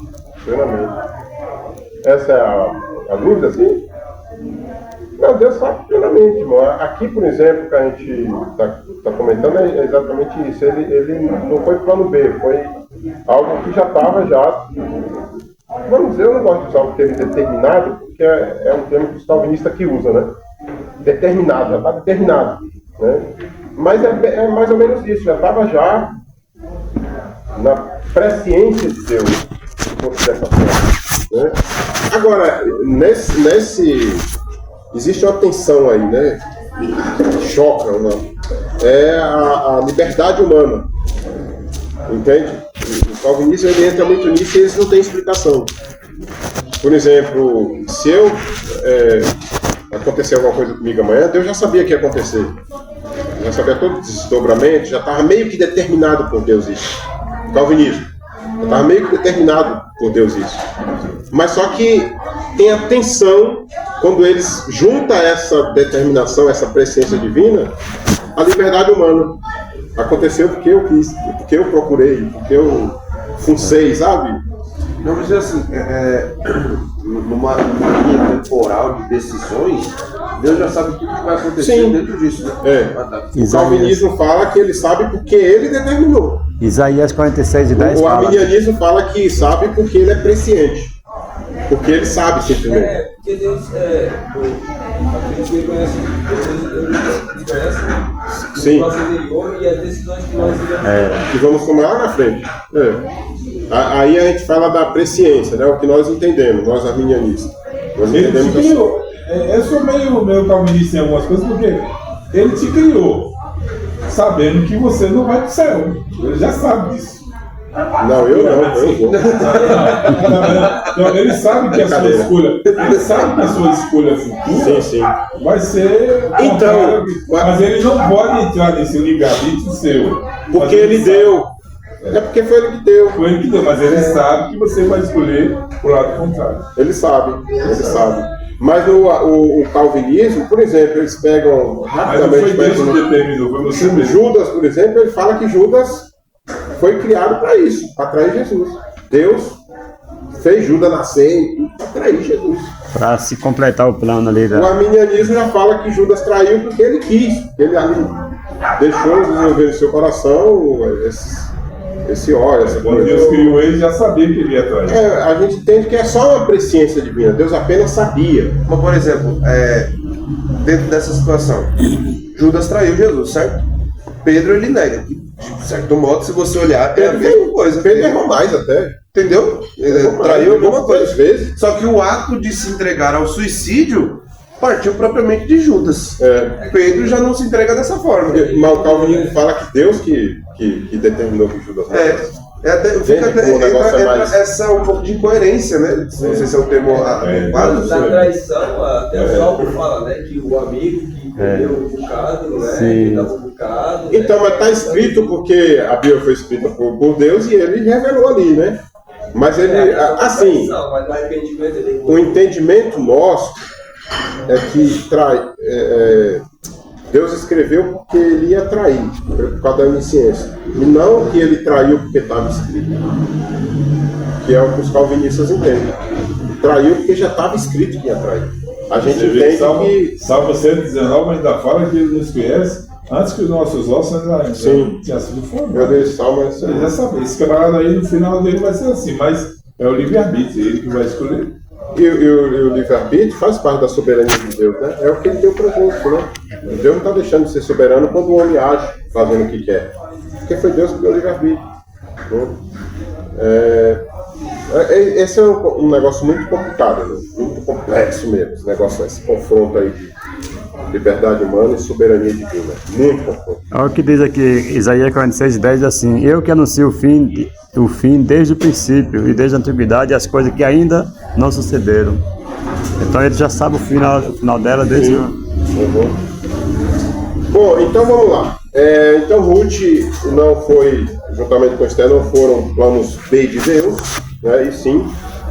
Essa é a dúvida, sim? Não, Deus sabe plenamente, irmão. Aqui, por exemplo, que a gente está comentando é exatamente isso. Ele não foi plano B, foi algo que já estava vamos dizer, eu não gosto de usar o termo determinado, porque é um termo que os calvinistas que usam, né? Determinado, já está determinado, né? Mas é mais ou menos isso, já estava na presciência de Deus, se fosse dessa forma, né? Agora, existe uma tensão aí, né? Que choca, não? É a liberdade humana, entende? O calvinismo ele entra muito nisso e eles não têm explicação. Por exemplo, se acontecer alguma coisa comigo amanhã, Deus já sabia que ia acontecer. Já sabia todo o desdobramento, já estava meio que determinado por Deus isso. O calvinismo já estava meio que determinado por Deus isso. Mas só que tem a tensão quando eles juntam essa determinação, essa presciência divina, a liberdade humana. Aconteceu porque eu quis, porque eu procurei, porque eu funcei, sabe? Não, mas assim, numa linha temporal de decisões, Deus já sabe tudo que vai acontecer dentro disso, né? O calvinismo fala que ele sabe porque ele determinou. Isaías 46:10 o fala. arminianismo fala que sabe porque ele é presciente. Porque ele sabe simplesmente. Porque Deus aquele que conhece Sim. o nosso interior e as decisões que nós iremos que vamos tomar lá na frente. Aí a gente fala da presciência, né? O que nós entendemos, nós arminianistas. Nós Ele entendemos te criou. Eu sou meio calvinista em algumas coisas, porque ele te criou sabendo que você não vai pro céu. Ele já sabe disso. Não, eu não vou. Não, ele sabe que a sua escolha, ele sabe que a sua escolha futura vai ser. Então, mas ele não pode entrar nesse livre-arbítrio seu. Porque ele deu. É porque foi ele que deu. Foi ele que deu, mas ele sabe que você vai escolher o lado contrário. Ele sabe. Mas o calvinismo, por exemplo, eles pegam rapidamente. Mas não foi Deus que determinou, foi você mesmo. Judas, por exemplo, ele fala que Judas foi criado para isso, para trair Jesus. Deus fez Judas nascer para trair Jesus. Para se completar o plano ali. O arminianismo já fala que Judas traiu porque ele quis, porque ele ali deixou desenvolver no seu coração esse ódio, essa Quando Deus criou ele, já sabia que ele ia trair. A gente entende que é só uma presciência divina, Deus apenas sabia. Mas, por exemplo, dentro dessa situação, Judas traiu Jesus, certo? Pedro ele nega. De certo modo, se você olhar, é a mesma coisa. Pedro errou mais até. Entendeu? Ele traiu a mesma coisa. Vezes. Só que o ato de se entregar ao suicídio partiu propriamente de Judas. Pedro já não se entrega dessa forma. Mas o calvinismo fala que Deus que determinou que Judas morresse. Entra essa um pouco de incoerência, né? Não sei se é o termo adequado. Da traição, até o Salmo fala, né? Que o amigo que perdeu o bocado, né? Que estava bocado. Então, mas está escrito porque a Bíblia foi escrita por Deus e ele revelou ali, né? Mas ele, assim, o entendimento nosso é que Deus escreveu porque ele ia trair, por causa da onisciência. E não que ele traiu porque estava escrito. Que é o que os calvinistas entendem. Traiu porque já estava escrito que ia trair. A gente entende que... Salmo 119 ainda fala que ele nos conhece antes que os nossos ossos ainda tinham sido formados. Eu dei Salmo, ele já sabe. Esse camarada aí no final dele vai ser assim, mas é o livre-arbítrio, ele que vai escolher. E o livre-arbítrio faz parte da soberania de Deus, né? É o que ele deu pra gente, né? Deus não está deixando de ser soberano quando o homem age fazendo o que quer. Porque foi Deus que deu o livre-arbítrio. Né? Esse é um negócio muito complicado, né? Muito complexo mesmo. Esse confronto aí de liberdade humana e soberania divina. Muito confronto. Olha o que diz aqui, Isaías 46:10, assim: eu que anuncio o fim desde o princípio e desde a antiguidade, as coisas que ainda não sucederam. Então ele já sabe o final dela desde Bom, então vamos lá. Então Ruth não foi, juntamente com Esther, não foram planos B de Deus, né? E sim,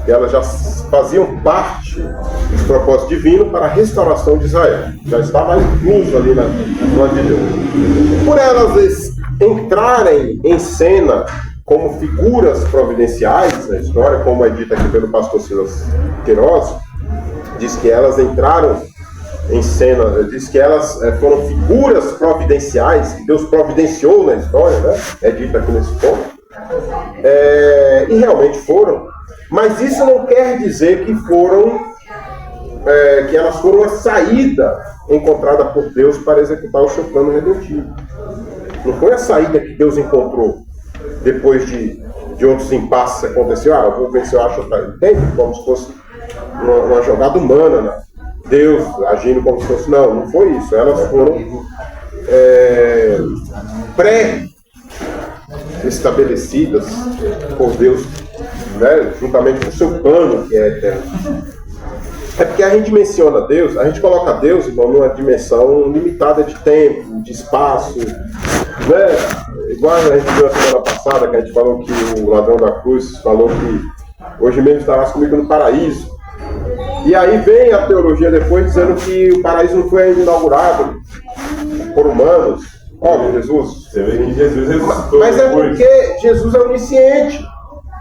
elas já faziam parte do propósito divino para a restauração de Israel. Já estava incluso ali no plano de Deus. Por elas entrarem em cena como figuras providenciais na história, como é dito aqui pelo pastor Silas Queiroz, diz que elas entraram em cena, diz que elas foram figuras providenciais, que Deus providenciou na história, né? É dito aqui nesse ponto. E realmente foram, mas isso não quer dizer que que elas foram a saída encontrada por Deus para executar o seu plano redentivo. Não foi a saída que Deus encontrou depois de outros impasses que aconteceu. Eu vou ver se eu acho outra. Entende? Como se fosse uma jogada humana, né? Deus agindo como se fosse. Não foi isso. Elas foram pré-estabelecidas por Deus, né? Juntamente com o seu plano, que é eterno. É porque a gente menciona Deus, a gente coloca Deus, irmão, numa dimensão limitada de tempo, de espaço, né? Igual a gente viu na semana passada, que a gente falou que o ladrão da cruz falou que hoje mesmo estarás comigo no paraíso. E aí vem a teologia depois dizendo que o paraíso não foi ainda inaugurado por humanos. Óbvio, Jesus. Você vê que Jesus ressuscitou. Mas é porque Jesus é onisciente.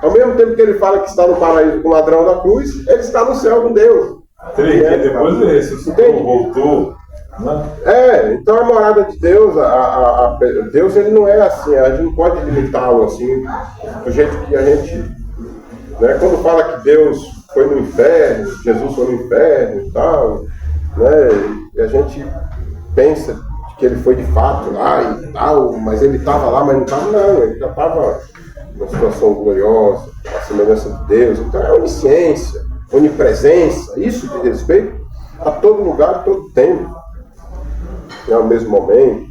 Ao mesmo tempo que ele fala que está no paraíso com o ladrão da cruz, ele está no céu com Deus. Depois ele ressuscitou, voltou. Então a morada de Deus, Deus ele não é assim, a gente não pode limitá-lo assim, do jeito que a gente, né, quando fala que Deus foi no inferno, Jesus foi no inferno e tal, né, e a gente pensa que ele foi de fato lá e tal, mas ele estava lá, mas não estava não, ele já estava numa situação gloriosa, a semelhança de Deus. Então é onisciência, onipresença, isso diz respeito a todo lugar, a todo tempo, ao mesmo momento,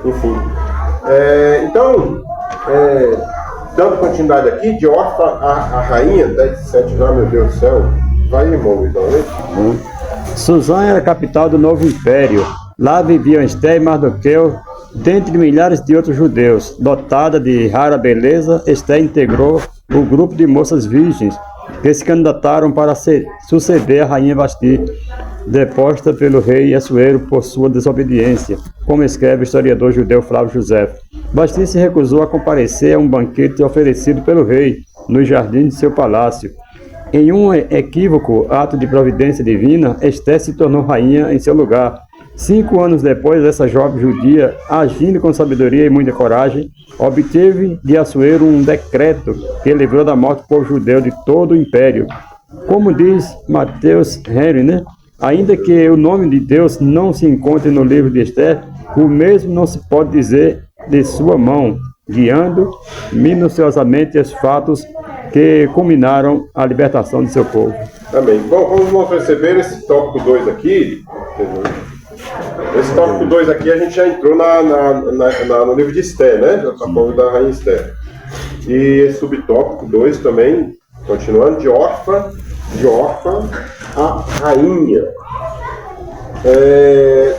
enfim. Então, dando continuidade aqui, de Orfa a rainha, 10:7 já, meu Deus do céu, vai, irmão Luiz, Suzã era a capital do novo império. Lá viviam Esté e Mardoqueu, dentre milhares de outros judeus. Dotada de rara beleza, Esté integrou o grupo de moças virgens que se candidataram para suceder a rainha Vasti, deposta pelo rei Assuero por sua desobediência, como escreve o historiador judeu Flávio José. Vasti se recusou a comparecer a um banquete oferecido pelo rei no jardim de seu palácio. Em um equívoco ato de providência divina, Esté se tornou rainha em seu lugar. 5 anos depois, essa jovem judia, agindo com sabedoria e muita coragem, obteve de Assuero um decreto que livrou da morte o povo judeu de todo o império. Como diz Mateus Henry, né? Ainda que o nome de Deus não se encontre no livro de Esté, o mesmo não se pode dizer de sua mão, guiando minuciosamente os fatos que culminaram a libertação de seu povo. Amém. Bom, como vamos perceber, esse tópico 2 aqui, esse tópico 2 aqui a gente já entrou no livro de Esté, né? Já está falando da rainha Esté. E esse subtópico 2 também, continuando, de Orfa a rainha.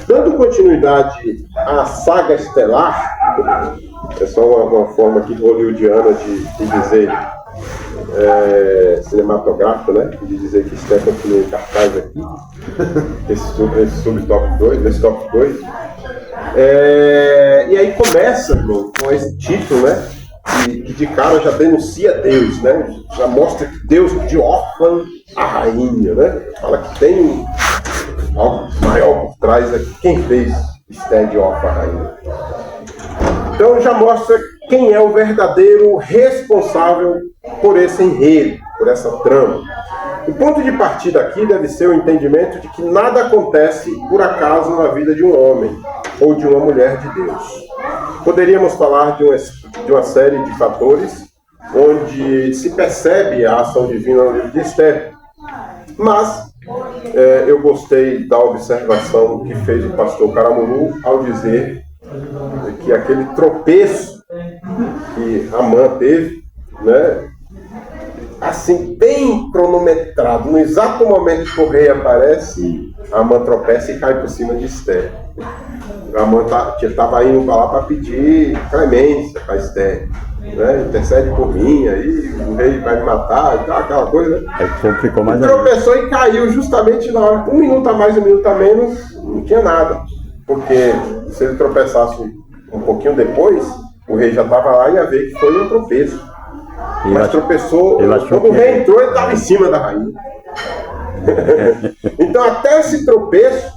Dando continuidade à saga estelar, é só uma forma aqui hollywoodiana de dizer, cinematográfico, né? De dizer que Esté continua em cartaz aqui, esse subtópico 2, nesse tópico 2. E aí começa, irmão, com esse título, né? Que de cara já denuncia Deus, né? Já mostra que Deus de órfã a rainha, né? Fala que tem algo maior por trás aqui. Quem fez Esté de órfã a rainha? Então já mostra quem é o verdadeiro responsável por esse enredo, por essa trama. O ponto de partida aqui deve ser o entendimento de que nada acontece por acaso na vida de um homem ou de uma mulher de Deus. Poderíamos falar de uma série de fatores onde se percebe a ação divina no livro de Esté. Mas eu gostei da observação que fez o pastor Caramuru ao dizer que aquele tropeço que Amã teve, né, assim, bem cronometrado, no exato momento que o rei aparece, Amã tropeça e cai por cima de Esté. Amã estava indo para lá para pedir clemência para Esté, né? Intercede por mim, aí o rei vai me matar, aquela coisa, né? Aí complicou mais. Tropeçou e caiu justamente na hora. 1 minuto a mais, 1 minuto a menos, não tinha nada. Porque se ele tropeçasse um pouquinho depois, o rei já estava lá e ia ver que foi um tropeço. Mas tropeçou, quando o rei entrou, ele estava em cima da rainha. Então, até esse tropeço,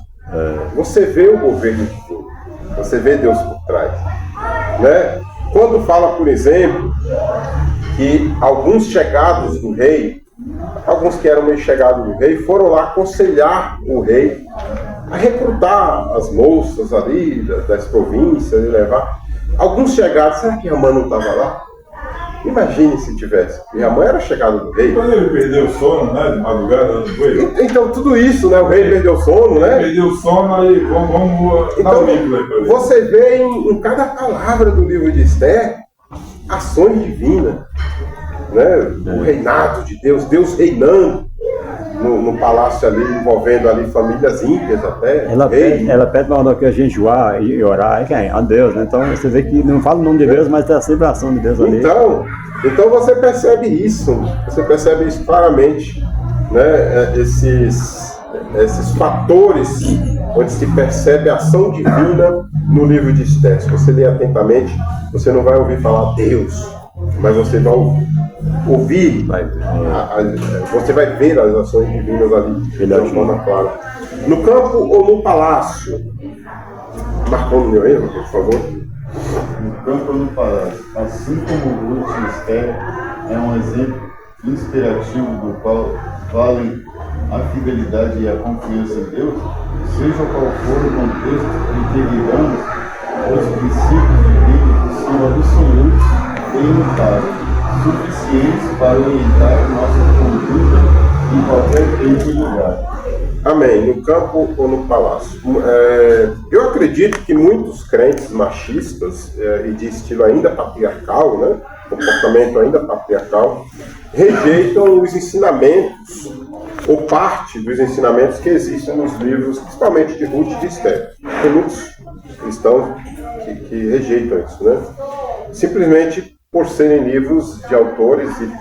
você vê o governo de Deus, você vê Deus por trás, né? Quando fala, por exemplo, que alguns chegados do rei, alguns que eram meio chegados do rei, foram lá aconselhar o rei a recrutar as moças ali das províncias e levar. Alguns chegados, será que Ramã não estava lá? Imagine se tivesse. E Ramã era chegado do rei. Quando ele perdeu o sono, né? De madrugada, não foi? Então, tudo isso, né? O rei perdeu o sono, né? Perdeu o sono, aí vamos então, você vê em cada palavra do livro de Esther ações divinas, né? O reinado de Deus, Deus reinando no palácio ali, envolvendo ali famílias ímpias até. Ela pede para mandar que a gente jejuar e orar a Deus, né? Então você vê que não fala o nome de Deus, mas tem a sempre a ação de Deus ali. Então você percebe isso claramente, né? Esses fatores onde se percebe a ação divina no livro de Esther. Se você ler atentamente, você não vai ouvir falar Deus, mas você vai ouvir, você vai ver as ações divinas ali de forma clara. No campo ou no palácio? Marcou no meu erro, por favor. No campo ou no palácio, assim como Ruth e Esther é um exemplo inspirativo do qual valem a fidelidade e a confiança em Deus, seja qual for o contexto em que vivamos, os princípios divinos são absolutos e imutáveis, suficientes para orientar nossa conduta em qualquer tempo e lugar. Amém. No campo ou no palácio? Eu acredito que muitos crentes machistas e de estilo ainda patriarcal, né, comportamento ainda patriarcal, rejeitam os ensinamentos ou parte dos ensinamentos que existem nos livros, principalmente de Ruth e de Esther. Tem muitos cristãos que rejeitam isso, né? Simplesmente por serem livros de autores e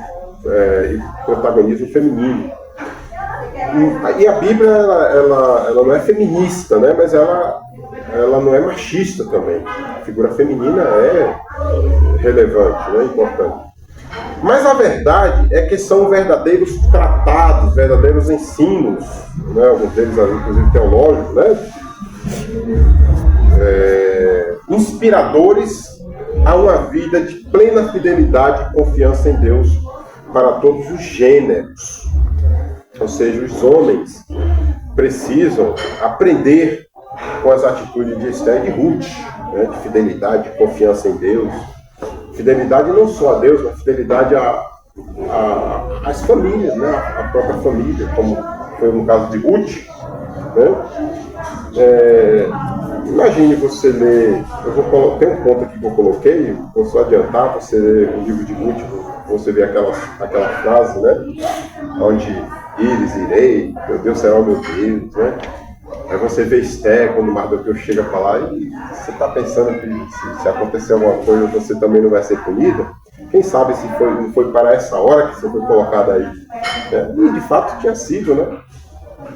protagonismo feminino. E a Bíblia, ela não é feminista, né? Mas ela não é machista também. A figura feminina é relevante, né? Importante. Mas a verdade é que são verdadeiros tratados, verdadeiros ensinos, né? Alguns deles, inclusive, teológicos, né? Inspiradores a uma vida de plena fidelidade e confiança em Deus para todos os gêneros. Ou seja, os homens precisam aprender com as atitudes de Esther e de Ruth, né? De fidelidade, de confiança em Deus. Fidelidade não só a Deus, mas fidelidade às famílias, né? A própria família, como foi no caso de Ruth, né? Imagine você ler, tem um ponto aqui que eu coloquei, vou só adiantar, você ler o livro de Ruth, você vê aquela frase, né? Onde irei, meu Deus será o meu Deus, né? Aí você vê Esther, quando Mardoqueu chega para lá, e você está pensando que se acontecer alguma coisa, você também não vai ser punida. Quem sabe se não foi para essa hora que você foi colocada aí. Né? E de fato tinha sido, né?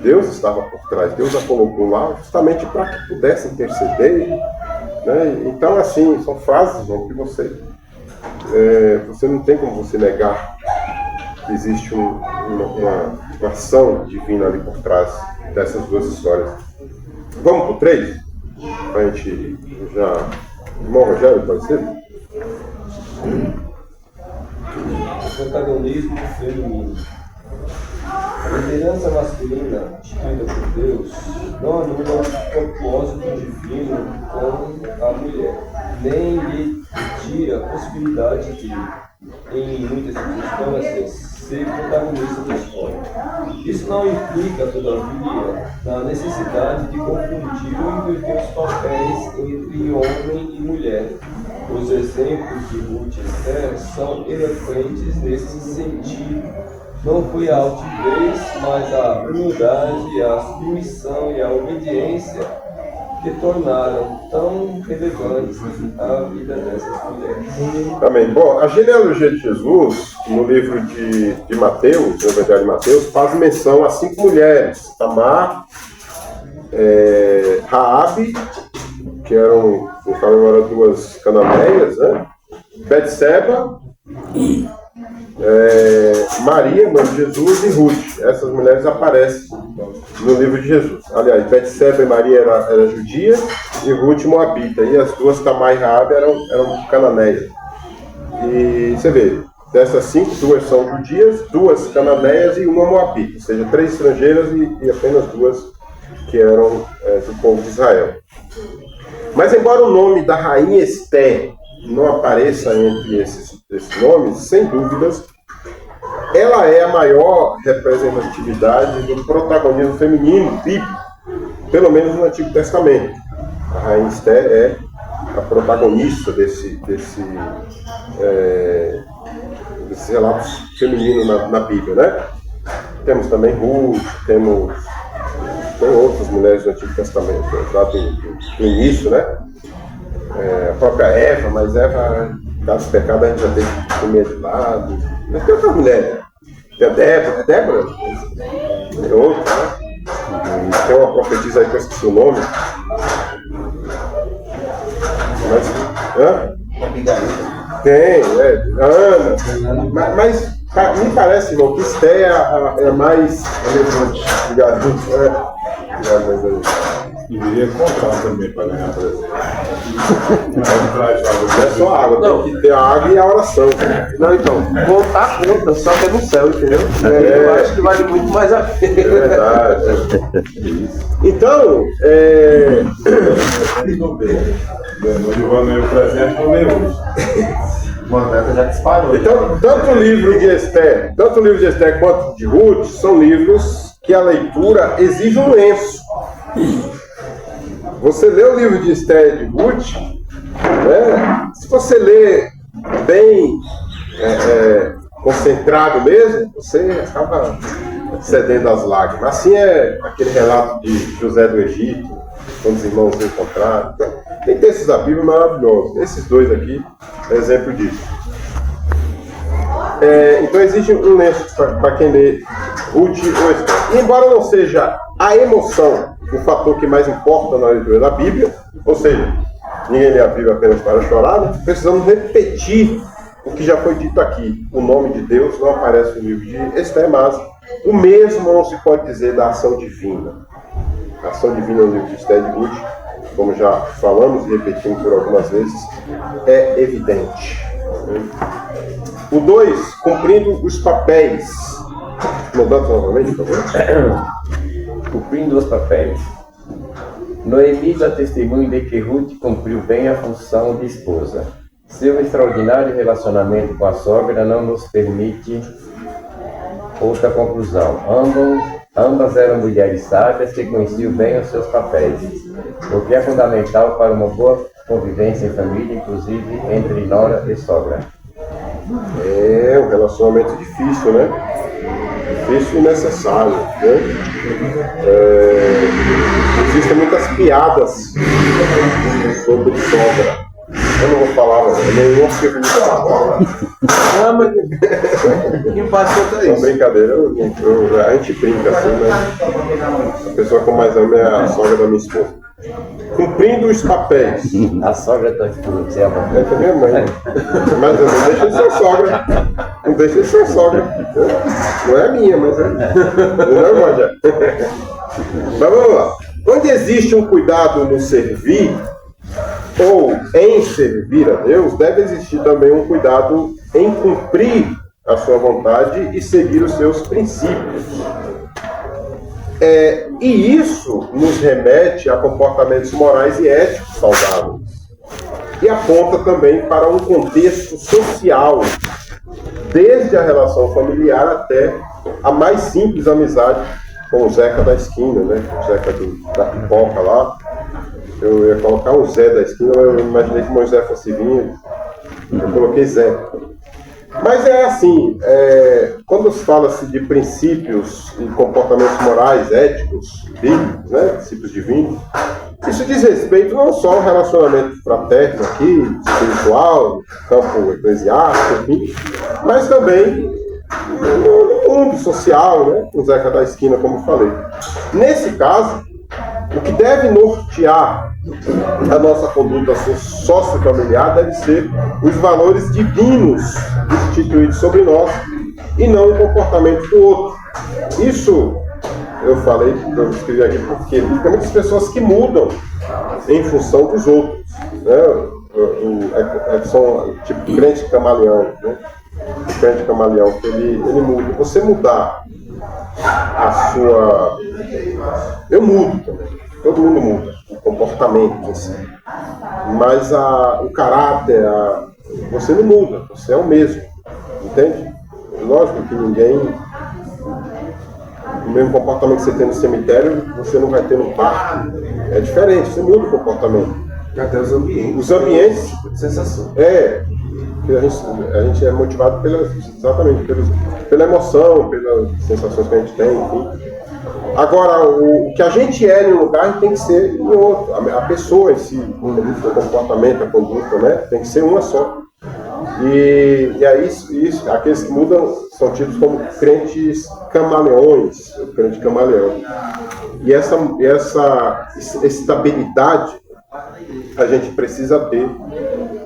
Deus estava por trás, Deus a colocou lá justamente para que pudesse interceder. Né? Então, assim, são frases, não, que você não tem como você negar que existe uma ação divina ali por trás dessas duas histórias. Vamos para o 3? Para a gente já... Irmão Rogério, pode ser? Protagonismo feminino. A liderança masculina, instituída por Deus, não anula o propósito divino com a mulher, nem lhe tira a possibilidade de, em muitas circunstâncias, ser protagonista da história. Isso não implica, todavia, na necessidade de confundir ou inverter os papéis entre homem e mulher. Os exemplos de Ruth e Esther são eloquentes nesse sentido. Não foi a altivez, mas a humildade, a submissão e a obediência que tornaram tão relevantes a vida dessas mulheres. Amém. Bom, a genealogia de Jesus, no livro de Mateus, no Evangelho de Mateus, faz menção a 5 mulheres. Tamar, Raabe, que eram me fala agora duas cananeias, né? Betseba, Maria, mãe de Jesus, e Ruth. Essas mulheres aparecem no livro de Jesus. Aliás, Betseba e Maria era judia e Ruth moabita. E as duas, Tamar e Raabe, eram cananeias. E você vê, dessas 5, 2 são judias, 2 cananeias e uma moabita. Ou seja, 3 estrangeiras e apenas 2 que eram do povo de Israel. Mas embora o nome da rainha Esther não apareça entre esses nomes, sem dúvidas, ela é a maior representatividade do protagonismo feminino bíblico, pelo menos no Antigo Testamento. A rainha Esther é a protagonista desses relatos femininos na Bíblia, né? Temos também Ruth, tem outras mulheres do Antigo Testamento, lá do início, né? A própria Eva, mas Eva, por causa do pecado, a gente já tem que comer de lado. Mas tem outras mulheres. Tem a Débora, tem outra, né? Tem uma profetisa aí que eu esqueci o nome. Tem, Ana. Mas me parece, irmão, que Esther é a mais relevante. Obrigado. Deveria contar também para ganhar presente. Não é só água, tem que ter a água e a oração. Não, então, contar conta, só que é no céu, entendeu? Eu acho que vale muito mais a pena. É verdade. Então, No Giovanni, o presente não veio hoje. O mandato já disparou. Então, tanto o livro de Esther quanto de Ruth são livros que a leitura exige um lenço. Você lê o livro de Esther e de Ruth, né? Se você lê bem concentrado mesmo, você acaba cedendo às lágrimas. Assim é aquele relato de José do Egito, quando os irmãos se encontraram. Tem textos da Bíblia maravilhosos. Esses dois aqui é exemplo disso. Então existe um lenço para quem lê Ruth ou Esther. E embora não seja a emoção o fator que mais importa na leitura da Bíblia, ou seja, ninguém lê a Bíblia apenas para chorar, né? Precisamos repetir o que já foi dito aqui. O nome de Deus não aparece no livro de Esther, mas o mesmo não se pode dizer da ação divina. A ação divina no livro de Esther e de Ruth, como já falamos e repetimos por algumas vezes, é evidente. O 2, cumprindo os papéis. Mudando novamente, por favor. Cumprindo os papéis. Noemi dá testemunho de que Ruth cumpriu bem a função de esposa. Seu extraordinário relacionamento com a sogra não nos permite outra conclusão. Ambas eram mulheres sábias que conheciam bem os seus papéis, o que é fundamental para uma boa convivência em família, inclusive entre nora e sogra. É um relacionamento difícil, né? Difícil e necessário, né? Existem muitas piadas sobre sogra. Eu não vou falar, nenhum tipo de palavra. Ah, mas quem passou tá É uma isso? brincadeira, a gente brinca assim, né? A pessoa que eu mais amo é a sogra da minha esposa. Cumprindo os papéis. A sogra da esposa, É que minha mãe. Mas eu não deixo de ser sogra. Não deixa de ser sogra. Não é minha, mas é. Não é, irmã, já. Mas vamos lá. Onde existe um cuidado no servir, ou em servir a Deus, deve existir também um cuidado em cumprir a sua vontade e seguir os seus princípios. E isso nos remete a comportamentos morais e éticos saudáveis. E aponta também para um contexto social, desde a relação familiar até a mais simples amizade com o Zeca da esquina, né? O Zeca da pipoca lá. Eu ia colocar o Zé da esquina, mas eu imaginei que o Moisés fosse vir, eu coloquei Zé. Mas é assim, quando se fala-se de princípios e comportamentos morais, éticos, bíblicos, né, princípios divinos, isso diz respeito não só ao relacionamento fraterno aqui, espiritual, campo eclesiástico, enfim, mas também no mundo social, né, com o Zeca da esquina, como eu falei. Nesse caso, O que deve nortear a nossa conduta sociofamiliar deve ser os valores divinos instituídos sobre nós e não o comportamento do outro. Isso eu falei, eu escrevi aqui porque tem muitas pessoas que mudam em função dos outros, né? São tipo crente camaleão, né? O crente camaleão, ele muda. Você mudar a sua... Eu mudo também, todo mundo muda, o comportamento em si. Mas o caráter, você não muda, você é o mesmo, entende? Lógico que ninguém... O mesmo comportamento que você tem no cemitério, você não vai ter no parque. É diferente, você muda o comportamento. Até os ambientes. Os ambientes. Sensação. A gente é motivado exatamente pela emoção, pelas sensações que a gente tem, enfim. Agora, o que a gente é em um lugar tem que ser em outro. A pessoa em si, o comportamento, a conduta, né? Tem que ser uma só. E aí, aqueles que mudam são tidos como crentes camaleões, o crente camaleão. E essa estabilidade a gente precisa ter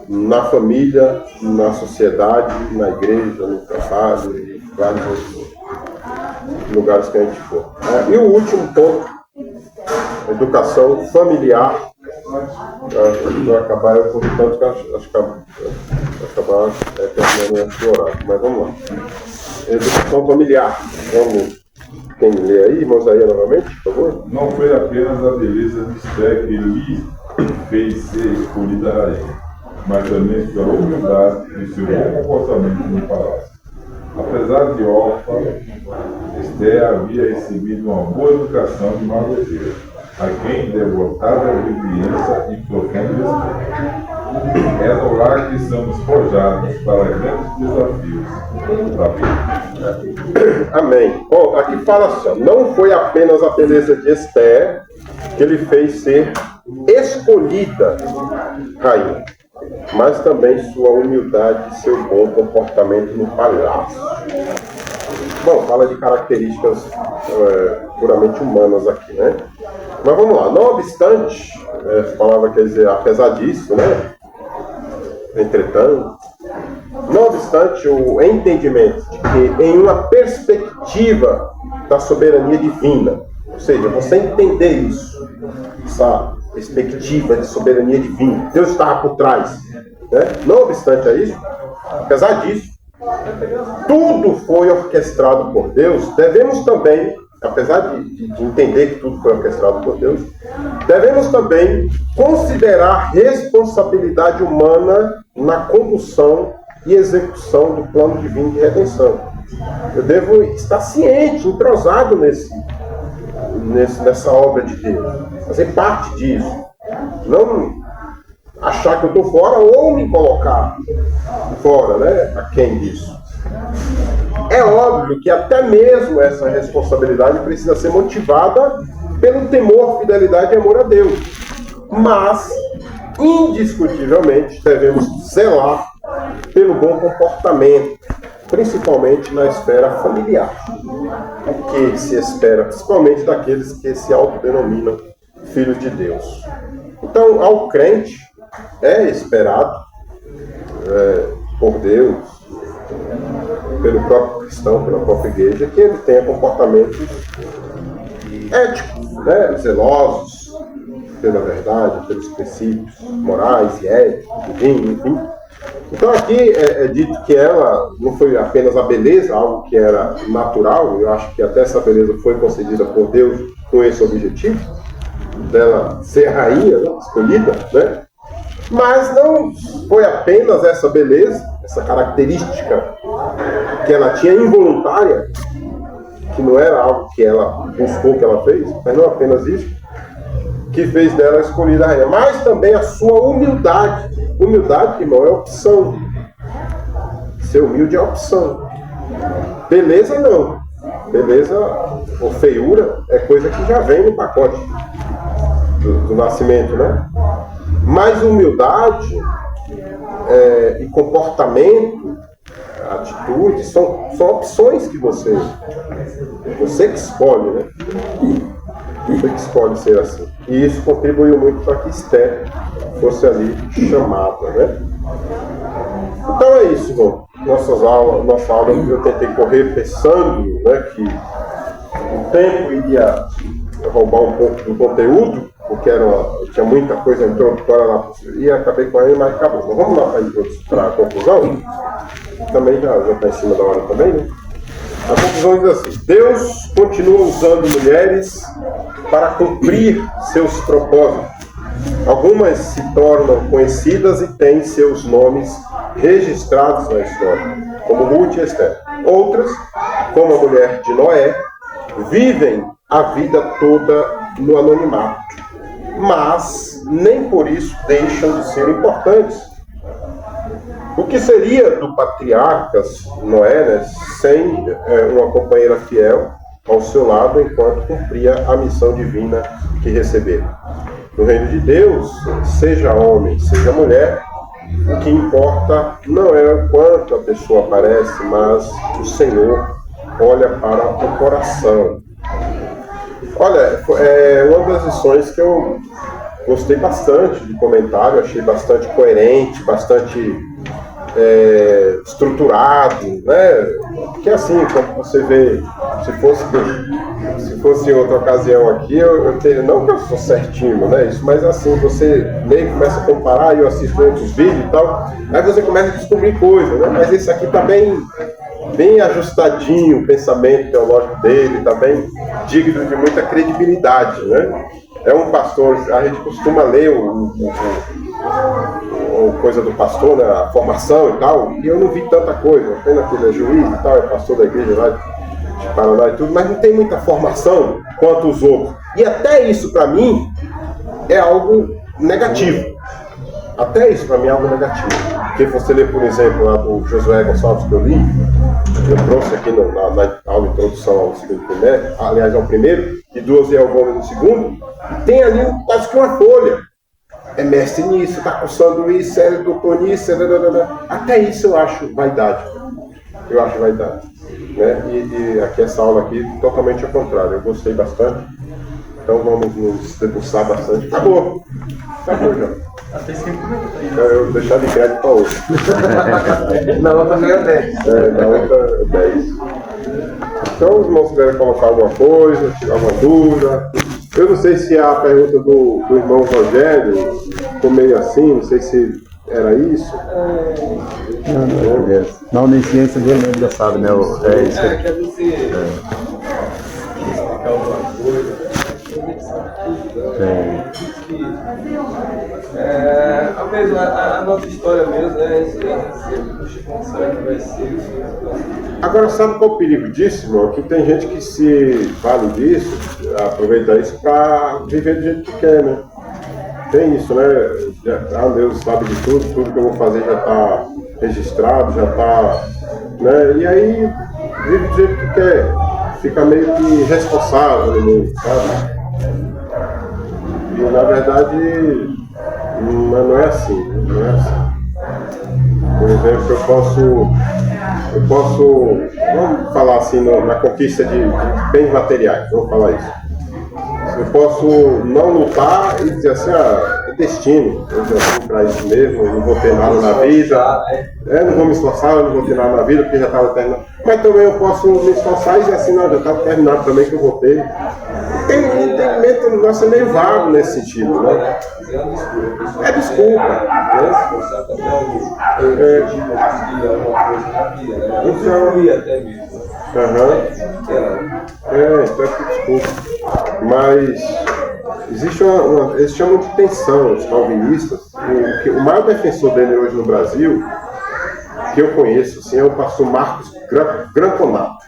na família, na sociedade, na igreja, no trabalho e vários outros lugares que a gente for. E o último ponto, educação familiar. Vai acabar, eu conto tanto que acho que vai acabar terminando antes do horário, mas vamos lá. Educação familiar. Vamos. Quem lê aí, irmãos, aí novamente, por favor? Não foi apenas a beleza de Esther que lhe fez ser escolhida rainha, mas também sua humildade e seu bom comportamento no palácio. Apesar de órfã, Esther havia recebido uma boa educação de Mardoqueu, a quem devotada obediência e profundo respeito. É no lar que somos forjados para grandes desafios da vida. Amém. Bom, aqui fala assim, não foi apenas a beleza de Esther que lhe fez ser escolhida rainha, mas também sua humildade e seu bom comportamento no palácio. Bom, fala de características puramente humanas aqui, né? Mas vamos lá, não obstante, essa palavra quer dizer apesar disso, né? Entretanto, não obstante o entendimento de que em uma perspectiva da soberania divina, ou seja, você entender isso, essa perspectiva de soberania divina, Deus estava por trás, né? Não obstante a isso, apesar disso, tudo foi orquestrado por Deus, devemos também, apesar de entender que tudo foi orquestrado por Deus, devemos também considerar responsabilidade humana na condução e execução do plano divino de redenção. Eu devo estar ciente, entrosado nessa obra de Deus, fazer parte disso. Não achar que eu estou fora ou me colocar fora, né? A quem disso. É óbvio que até mesmo essa responsabilidade precisa ser motivada pelo temor, fidelidade e amor a Deus. Mas, indiscutivelmente, devemos zelar pelo bom comportamento, principalmente na esfera familiar. O que se espera, principalmente daqueles que se autodenominam filhos de Deus. Então, ao crente, é esperado por Deus, pelo próprio cristão, pela própria igreja, que ele tenha comportamentos éticos, né? Zelosos pela verdade, pelos princípios morais e éticos, enfim. Então aqui é dito que ela não foi apenas a beleza, algo que era natural, eu acho que até essa beleza foi concedida por Deus com esse objetivo, dela ser rainha, né? Escolhida, né? Mas não foi apenas essa beleza, essa característica que ela tinha involuntária, que não era algo que ela buscou, que ela fez, mas não apenas isso, que fez dela a escolhida rainha, mas também a sua humildade. Humildade, irmão, é opção. Ser humilde é opção. Beleza, não. Beleza ou feiura é coisa que já vem no pacote do nascimento, né? Mas humildade e comportamento, atitude, são opções que você que escolhe, né? que escolhe ser assim. E isso contribuiu muito para que Esther fosse ali chamada, né? Então é isso, irmão. Nossa aula eu tentei correr pensando, né, que o tempo iria roubar um pouco do conteúdo, porque tinha muita coisa introdutória lá, e acabei correndo, mas acabou. Então, vamos lá para a conclusão. Também já está em cima da hora também, né? A conclusão diz assim: Deus continua usando mulheres para cumprir seus propósitos. Algumas se tornam conhecidas e têm seus nomes registrados na história, como Ruth e Esther. Outras, como a mulher de Noé, vivem a vida toda no anonimato, mas nem por isso deixam de ser importantes. O que seria do patriarca Noé, né, sem uma companheira fiel ao seu lado enquanto cumpria a missão divina que recebeu? No reino de Deus, seja homem, seja mulher, o que importa não é o quanto a pessoa aparece, mas o Senhor olha para o coração. Olha, é uma das lições que eu gostei bastante de comentário, achei bastante coerente, bastante estruturado, né? Porque assim, como você vê, se fosse em outra ocasião aqui, eu teria, não que eu sou certinho, né? Isso, mas assim, você lê e começa a comparar, eu assisto outros vídeos e tal, aí você começa a descobrir coisas, né? Mas esse aqui tá bem ajustadinho, o pensamento teológico dele, tá bem digno de muita credibilidade, né? É um pastor, a gente costuma ler o coisa do pastor, né, a formação e tal, e eu não vi tanta coisa, apenas que ele é juiz e tal, é pastor da igreja lá de Paraná e tudo, mas não tem muita formação quanto os outros. E até isso para mim é algo negativo. Até isso para mim é algo negativo. Porque você lê, por exemplo, lá do Josué Gonçalves que eu li, eu trouxe aqui na aula de introdução ao segundo primeiro, aliás ao primeiro, e 12 é o volume no segundo, e tem ali quase que uma folha. É mestre nisso, está cursando isso, é doutor nisso, até isso eu acho vaidade. Eu acho vaidade. Né? E aqui essa aula aqui, totalmente ao contrário. Eu gostei bastante. Então vamos nos debruçar bastante. Acabou já. Até esqueci aí. Eu vou deixar de crédito para outro. Na outra ganha 10. Na outra 10. Então os irmãos quiserem colocar alguma coisa, tirar alguma dúvida. Eu não sei se a pergunta do irmão Rogério ficou meio assim, não sei se era isso. Na onisciência dele ele já sabe, né? Quer dizer, explicar alguma coisa. A nossa história mesmo, né? Como será que vai ser? Agora, sabe qual é o perigo disso, irmão? Que tem gente que se vale disso, aproveita isso para viver do jeito que quer, né? Tem isso, né? Deus sabe de tudo que eu vou fazer já está registrado, já está, né? E aí vive do jeito que quer, fica meio que responsável, sabe? E na verdade não é assim, não é assim. Por exemplo, eu posso vamos falar assim, na conquista de bens materiais, vamos falar isso. Eu posso não lutar e dizer assim, é destino, eu já fui para isso mesmo, eu não vou ter nada na vida, não vou me esforçar, eu não vou ter nada na vida porque já estava terminado. Mas também eu posso me esforçar e dizer assim, não, já estava terminado também que eu vou ter. O entendimento nosso é meio vago nesse sentido, né? É desculpa, né? Então é desculpa. Mas existe eles chamam de tensão, os calvinistas. O maior defensor dele hoje no Brasil, que eu conheço, assim, é o pastor Marcos Gramponato,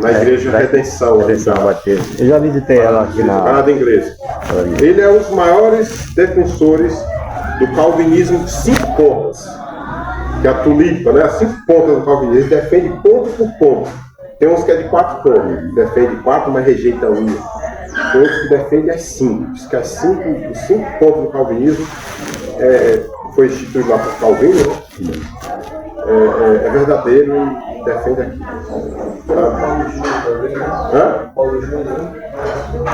na Igreja Redenção. Eu já visitei ela aqui na Parada Inglesa. Ele é um dos maiores defensores do calvinismo de 5 pontas, que é a tulipa, né? As 5 pontas do calvinismo. Ele defende ponto por ponto. Tem uns que é de 4 pontos, defende 4, mas rejeita 1. Tem outros que defendem as 5. Diz que os 5 pontos do calvinismo foi instituído lá por Calvino, né? É verdadeiro e defende aqui. Hã? Paulo Júnior.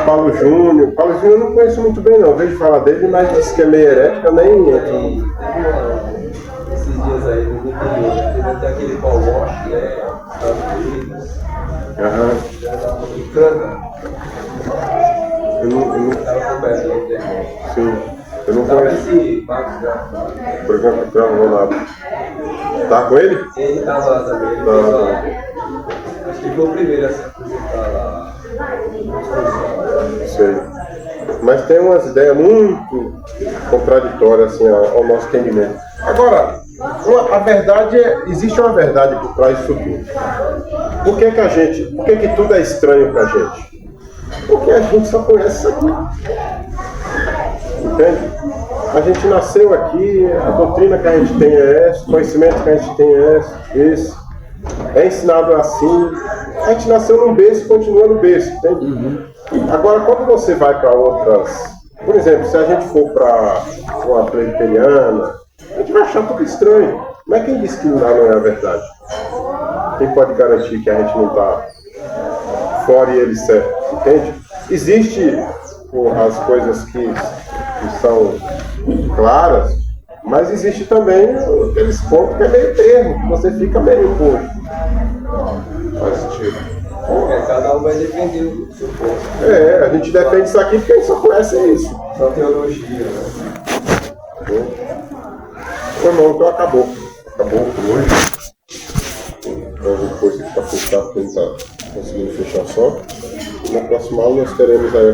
Paulo Júnior. Paulo Júnior eu não conheço muito bem, não. Vejo falar dele, mas disse que é meio herético, eu nem entro. Esses dias aí no interior, teve até aquele Paul Walsh, né? Estados Unidos. Aham. Americana. Eu não. Estava coberto na internet. Sim. Eu não Tava conheço. esse Marcos Grafo. Por exemplo, o Cristiano Ronaldo. Tá com ele? Ele estava lá também. Ele fez uma... Acho que foi o primeiro a se apresentar lá. Sei. Mas tem umas ideias muito contraditórias assim, ao nosso entendimento. Agora, a verdade é, existe uma verdade por trás disso tudo. Por que tudo é estranho pra gente? Porque a gente só conhece isso aqui. Entende? A gente nasceu aqui, a doutrina que a gente tem é essa, o conhecimento que a gente tem é esse. É ensinado assim. A gente nasceu num berço e continua no berço, entende? Agora, quando você vai para outras... Por exemplo, se a gente for para uma presbiteriana, a gente vai achar tudo estranho. Mas quem disse que lá não é a verdade? Quem pode garantir que a gente não está fora e ele certo? Entende? Existe as coisas que são claras, mas existe também aqueles pontos que é meio termo, que você fica meio coxo. Faz sentido. Cada um vai defender o seu ponto. A gente defende isso aqui porque a gente só conhece isso. Só teologia, né? Irmão, então acabou. Acabou por hoje. Então depois que está fechado, porque ele está conseguindo fechar só. Na próxima aula nós teremos aí